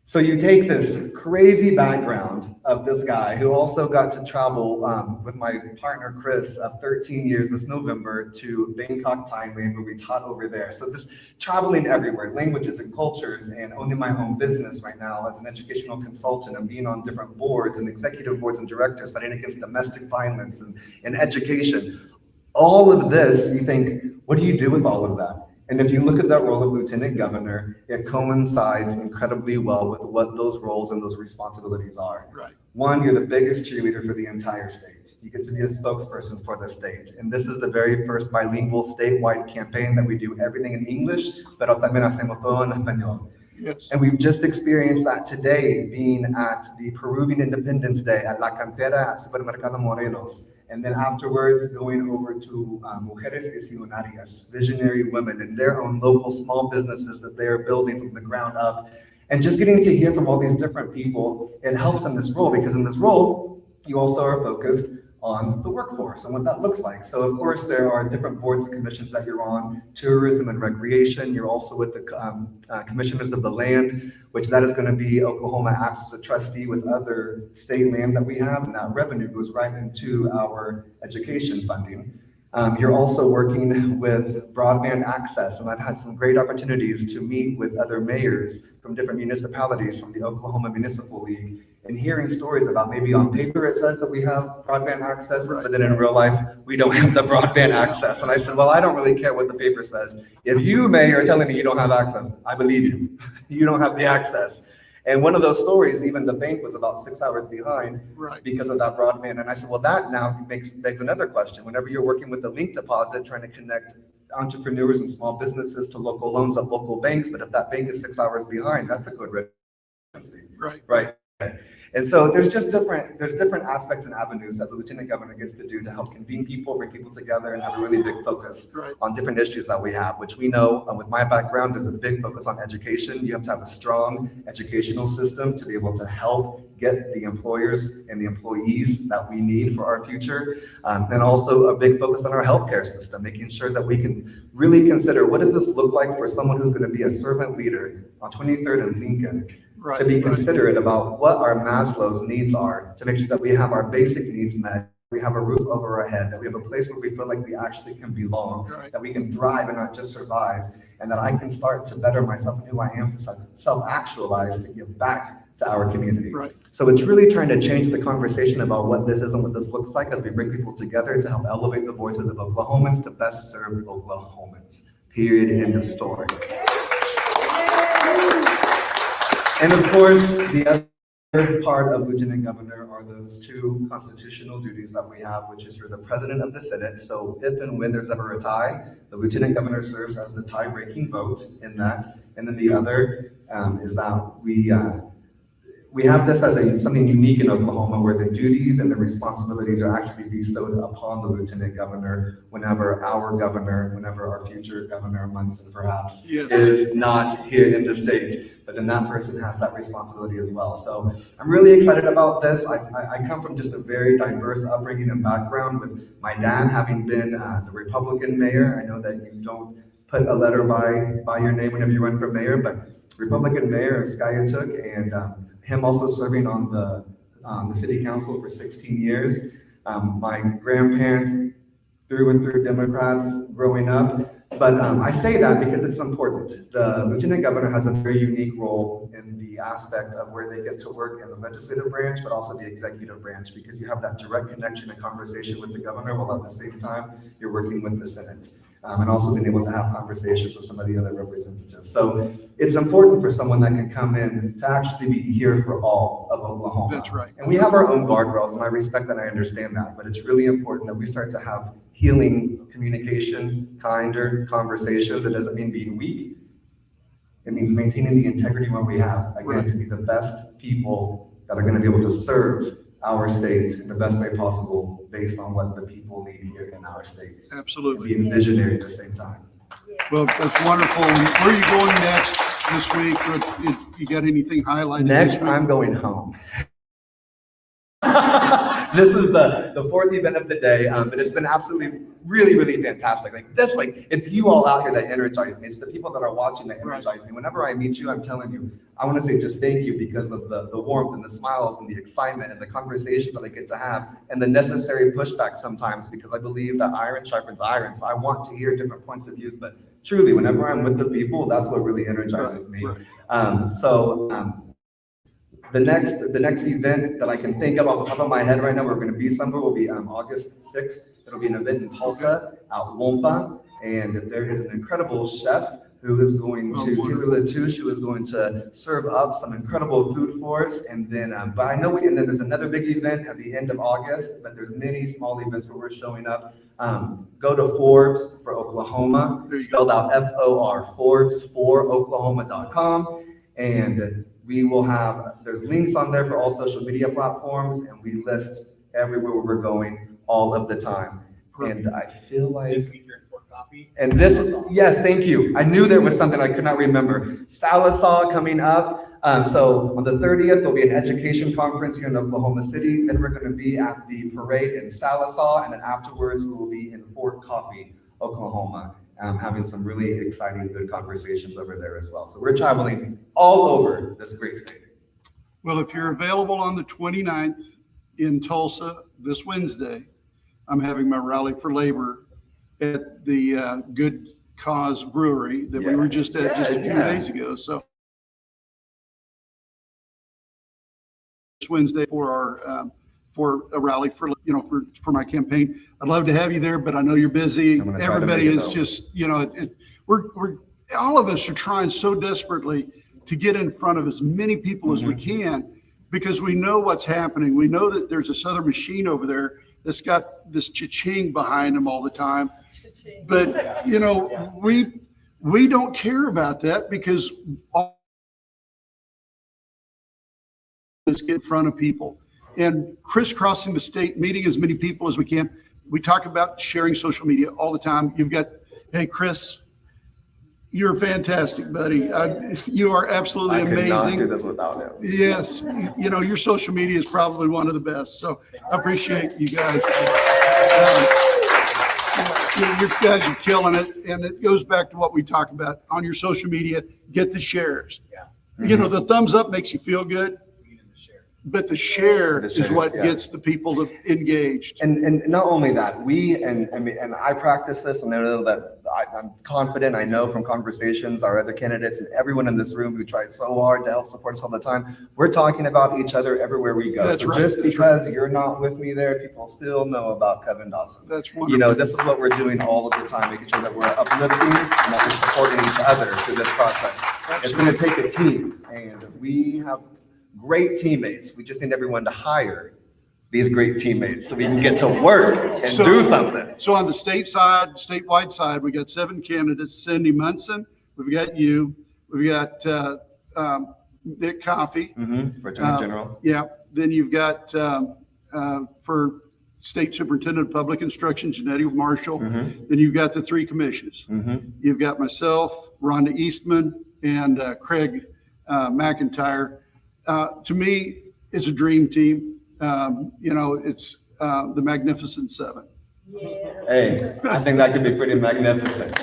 [SPEAKER 11] So you take this crazy background of this guy who also got to travel with my partner, Chris, of 13 years this November to Bangkok, Thailand, where we taught over there. So this traveling everywhere, languages and cultures, and owning my own business right now as an educational consultant and being on different boards and executive boards and directors, fighting against domestic violence and education. All of this, you think, what do you do with all of that? And if you look at that role of Lieutenant Governor, it coincides incredibly well with what those roles and those responsibilities are. Right. One, you're the biggest cheerleader for the entire state. You get to be a spokesperson for the state. And this is the very first bilingual statewide campaign that we do everything in English, pero también hacemos todo en español. Yes. And we've just experienced that today, being at the Peruvian Independence Day at La Cantera at Supermercado Morelos. And then afterwards, going over to Mujeres Visionarias, visionary women, and their own local small businesses that they are building from the ground up. And just getting to hear from all these different people, it helps in this role, because in this role, you also are focused on the workforce and what that looks like. So of course, there are different boards and commissions that you're on, tourism and recreation. You're also with the commissioners of the land, which that is going to be Oklahoma acts as a trustee with other state land that we have, and that revenue goes right into our education funding. You're also working with broadband access, and I've had some great opportunities to meet with other mayors from different municipalities from the Oklahoma Municipal League, and hearing stories about maybe on paper it says that we have broadband access, but then in real life, we don't have the broadband access. And I said, well, I don't really care what the paper says. If you, mayor, are telling me you don't have access, I believe you. You don't have the access. And one of those stories, even the bank was about 6 hours behind because of that broadband. And I said, well, that now begs another question. Whenever you're working with the link deposit, trying to connect entrepreneurs and small businesses to local loans at local banks, but if that bank is 6 hours behind, that's a good redundancy. Right. And so there's different aspects and avenues that the lieutenant governor gets to do to help convene people, bring people together, and have a really big focus on different issues that we have, which we know with my background, there's a big focus on education. You have to have a strong educational system to be able to help get the employers and the employees that we need for our future. And also a big focus on our healthcare system, making sure that we can really consider what does this look like for someone who's going to be a servant leader on 23rd and Lincoln. To be considerate about what our Maslow's needs are, to make sure that we have our basic needs met, we have a roof over our head, that we have a place where we feel like we actually can belong, that we can thrive and not just survive, and that I can start to better myself and who I am, to self-actualize, to give back to our community. So it's really trying to change the conversation about what this is and what this looks like as we bring people together to help elevate the voices of Oklahomans to best serve Oklahomans. Period. End of story. And of course, the other part of Lieutenant Governor are those two constitutional duties that we have, which is you're the president of the Senate. So if and when there's ever a tie, the Lieutenant Governor serves as the tie-breaking vote in that. And then the other is that we have this as something unique in Oklahoma, where the duties and the responsibilities are actually bestowed upon the lieutenant governor whenever our future governor, Munson perhaps, is not here in the state. But then that person has that responsibility as well. So I'm really excited about this. I come from just a very diverse upbringing and background, with my dad having been the Republican mayor. I know that you don't put a letter by your name whenever you run for mayor, but Republican mayor of Skiatook, and him also serving on the city council for 16 years. My grandparents through and through Democrats growing up. But I say that because it's important. The lieutenant governor has a very unique role in the aspect of where they get to work in the legislative branch, but also the executive branch, because you have that direct connection and conversation with the governor, while at the same time you're working with the Senate. And also being able to have conversations with some of the other representatives. So it's important for someone that can come in to actually be here for all of Oklahoma.
[SPEAKER 2] That's right.
[SPEAKER 11] And we have our own guardrails, and I respect that, I understand that, but it's really important that we start to have healing communication, kinder conversations. It doesn't mean being weak. It means maintaining the integrity of what we have, again, to be the best people that are going to be able to serve our state in the best way possible, based on what the people need here in our state.
[SPEAKER 2] Absolutely.
[SPEAKER 11] And being visionary at the same time.
[SPEAKER 2] Well, that's wonderful. And where are you going next this week? You got anything highlighted?
[SPEAKER 11] Next, I'm going home. This is the fourth event of the day, but it's been absolutely really fantastic. It's you all out here that energize me. It's the people that are watching that energize me. Whenever I meet you, I'm telling you, I want to say just thank you, because of the warmth and the smiles and the excitement and the conversations that I get to have, and the necessary pushback sometimes, because I believe that iron sharpens iron. So I want to hear different points of views, but truly, whenever I'm with the people, that's what really energizes me. The next event that I can think of off the top of my head right now, we're going to be somewhere, will be August 6th. It'll be an event in Tulsa at Wompa, and there is an incredible chef who is going to, who is going to serve up some incredible food for us. And then, but I know, and then there's another big event at the end of August, but there's many small events where we're showing up. Go to Forbes for Oklahoma, spelled out F-O-R, Forbes for Oklahoma.com. And we will have, there's links on there for all social media platforms, and we list everywhere where we're going all of the time. And I feel like, and this is, yes, thank you. I knew there was something I could not remember. Sallisaw coming up. So on the 30th, there'll be an education conference here in Oklahoma City. Then we're going to be at the parade in Sallisaw, and then afterwards we will be in Fort Coffee, Oklahoma, having some really exciting, good conversations over there as well. So we're traveling all over this great state.
[SPEAKER 2] Well, if you're available on the 29th in Tulsa this Wednesday, I'm having my rally for labor at the Good Cause Brewery that we were just at just a few days ago. So it's Wednesday for a rally for my campaign. I'd love to have you there, but I know you're busy. Everybody is just, we're all of us are trying so desperately to get in front of as many people as we can, because we know what's happening. We know that there's this other machine over there that's got this cha-ching behind them all the time. But, we don't care about that, because all is get in front of people and crisscrossing the state, meeting as many people as we can. We talk about sharing social media all the time. Hey, Chris, you're fantastic, buddy. You are absolutely amazing.
[SPEAKER 11] I could not do this without him.
[SPEAKER 2] Yes. Your social media is probably one of the best. So I appreciate you guys. You guys are killing it. And it goes back to what we talk about on your social media. Get the shares. The thumbs up makes you feel good. But the share is what gets the people to engaged.
[SPEAKER 11] And not only that, and I practice this, and I know that I'm confident, I know from conversations, our other candidates and everyone in this room who tries so hard to help support us all the time, we're talking about each other everywhere we go.
[SPEAKER 2] That's
[SPEAKER 11] so
[SPEAKER 2] right.
[SPEAKER 11] Just because you're not with me there, people still know about Kevin Dawson.
[SPEAKER 2] That's wonderful.
[SPEAKER 11] This is what we're doing all of the time, making sure that we're uplifting and that we're supporting each other through this process. It's going to take a team, and we have great teammates. We just need everyone to hire these great teammates so we can get to work and do something.
[SPEAKER 2] So on the statewide side, we got 7 candidates: Cindy Munson, we've got you, we've got Nick Coffey
[SPEAKER 11] For Attorney General.
[SPEAKER 2] Yeah. Then you've got for State Superintendent of Public Instruction, Janette Marshall. Then you've got the 3 commissioners. You've got myself, Rhonda Eastman, and Craig McIntyre. To me, it's a dream team. It's the Magnificent Seven.
[SPEAKER 11] Hey, I think that could be pretty magnificent.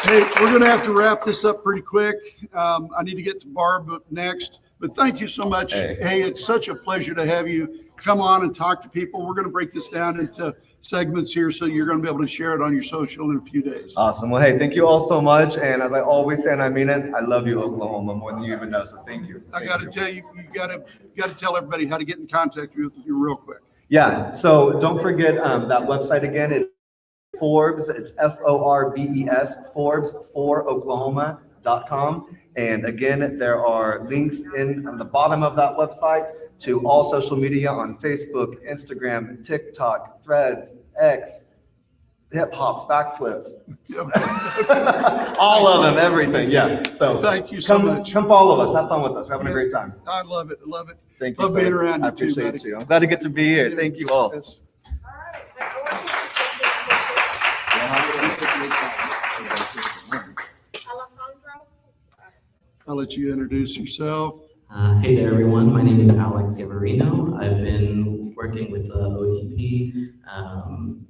[SPEAKER 2] Hey, we're going to have to wrap this up pretty quick. I need to get to Barb next, but thank you so much. Hey, it's such a pleasure to have you come on and talk to people. We're going to break this down into segments here, so you're going to be able to share it on your social in a few days.
[SPEAKER 11] Awesome. Well, hey, thank you all so much. And as I always say, and I mean it, I love you, Oklahoma, more than you even know. So thank you.
[SPEAKER 2] I got to tell you, you got to tell everybody how to get in contact with you real quick.
[SPEAKER 11] Yeah. So don't forget that website again. It's Forbes. It's Forbes, Forbes for Oklahoma.com. And again, there are links on the bottom of that website to all social media on Facebook, Instagram, TikTok, Threads, X, hip hops, backflips, all of them, everything. Yeah. So
[SPEAKER 2] thank you so much.
[SPEAKER 11] Come follow us. Have fun with us. We're having a great time.
[SPEAKER 2] I love it. Love it.
[SPEAKER 11] Thank you.
[SPEAKER 2] Love being around you.
[SPEAKER 11] I appreciate
[SPEAKER 2] too,
[SPEAKER 11] you. I'm glad to get to be here. Thank you all.
[SPEAKER 2] Yes. I'll let you introduce yourself.
[SPEAKER 12] Hey there, everyone. My name is Alex Gavarino. I've been working with the ODP,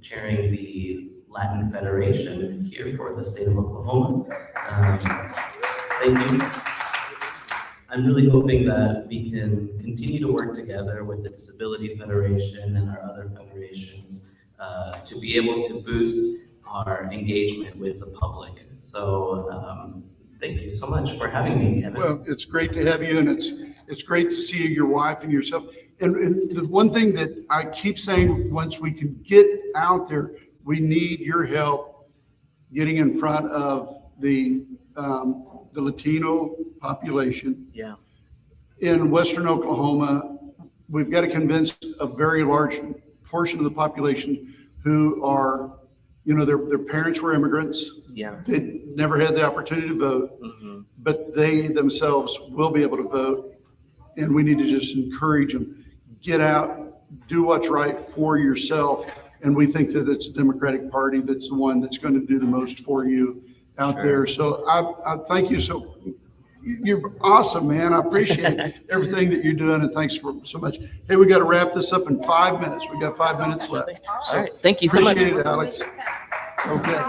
[SPEAKER 12] chairing the Latin Federation here for the state of Oklahoma. Thank you. I'm really hoping that we can continue to work together with the Disability Federation and our other federations to be able to boost our engagement with the public. So thank you so much for having me, Kevin.
[SPEAKER 2] Well, it's great to have you, and it's great to see your wife and yourself. And the one thing that I keep saying, once we can get out there, we need your help getting in front of the Latino population.
[SPEAKER 12] Yeah.
[SPEAKER 2] In Western Oklahoma, we've got to convince a very large portion of the population who are, their parents were immigrants.
[SPEAKER 12] Yeah.
[SPEAKER 2] They never had the opportunity to vote, but they themselves will be able to vote. And we need to just encourage them, get out, do what's right for yourself. And we think that it's a Democratic Party that's the one that's going to do the most for you out there. So I thank you. So you're awesome, man. I appreciate everything that you're doing, and thanks for so much. Hey, we got to wrap this up in 5 minutes. We got 5 minutes left. So
[SPEAKER 12] all right. Thank you so much.
[SPEAKER 2] Appreciate it, Alex. Okay.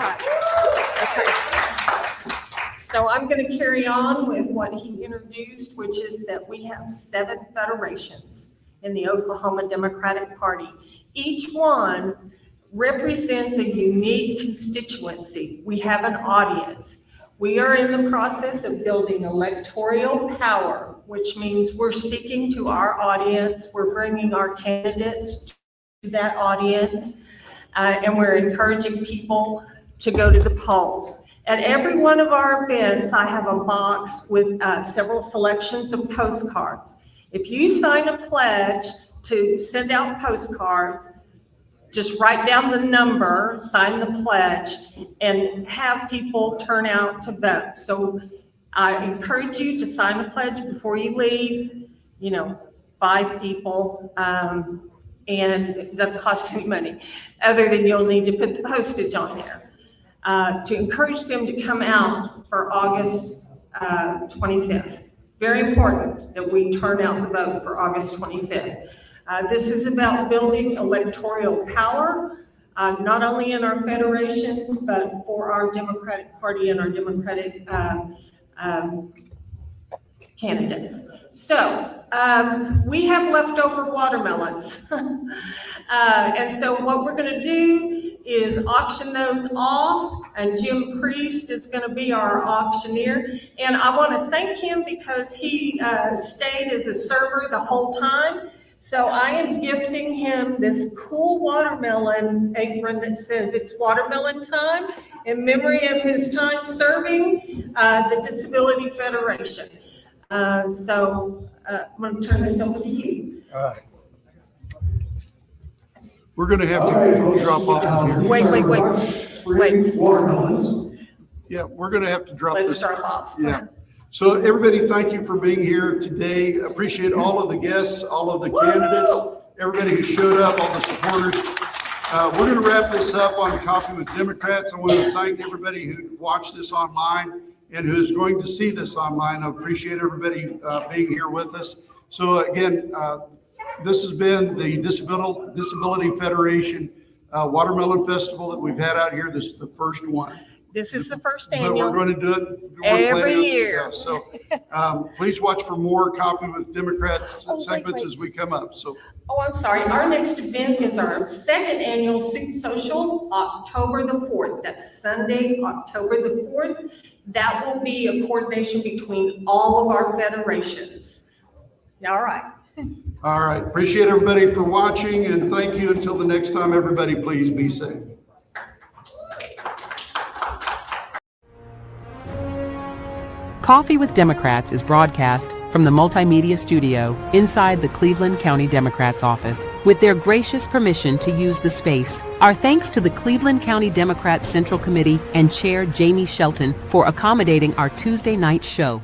[SPEAKER 3] So I'm going to carry on with what he introduced, which is that we have 7 federations in the Oklahoma Democratic Party. Each one represents a unique constituency. We have an audience. We are in the process of building electoral power, which means we're speaking to our audience. We're bringing our candidates to that audience, and we're encouraging people to go to the polls. At every one of our events, I have a box with several selections of postcards. If you sign a pledge to send out postcards, just write down the number, sign the pledge, and have people turn out to vote. So I encourage you to sign the pledge before you leave, 5 people, and it doesn't cost any money, other than you'll need to put the postage on there, to encourage them to come out for August 25th. Very important that we turn out the vote for August 25th. This is about building electoral power, not only in our federations, but for our Democratic Party and our Democratic candidates. So we have leftover watermelons. And so what we're going to do is auction those off, and Jim Priest is going to be our auctioneer. And I want to thank him because he stayed as a server the whole time. So I am gifting him this cool watermelon apron that says it's watermelon time in memory of his time serving the Disability Federation. So I'm going to turn this over to you.
[SPEAKER 2] All right. We're going to have to drop off here.
[SPEAKER 3] Wait.
[SPEAKER 5] Watermelons.
[SPEAKER 2] Yeah, we're going to have to drop this.
[SPEAKER 3] Let's drop off.
[SPEAKER 2] Yeah. So everybody, thank you for being here today. Appreciate all of the guests, all of the candidates, everybody who showed up, all the supporters. We're going to wrap this up on Coffee with Democrats. I want to thank everybody who watched this online and who is going to see this online. I appreciate everybody being here with us. So again, this has been the Disability Federation Watermelon Festival that we've had out here. This is the first one.
[SPEAKER 3] This is the first
[SPEAKER 2] But
[SPEAKER 3] annual.
[SPEAKER 2] we're going to do it
[SPEAKER 3] Every year.
[SPEAKER 2] Yeah, so please watch for more Coffee with Democrats segments as we come up. So.
[SPEAKER 3] Oh, I'm sorry. Our next event is our second annual Soup Social, October the 4th. That's Sunday, October the 4th. That will be a coordination between all of our federations. All right.
[SPEAKER 2] All right. Appreciate everybody for watching, and thank you. Until the next time, everybody, please be safe.
[SPEAKER 13] Coffee with Democrats is broadcast from the multimedia studio inside the Cleveland County Democrats office. With their gracious permission to use the space, our thanks to the Cleveland County Democrats Central Committee and Chair Jamie Shelton for accommodating our Tuesday night show.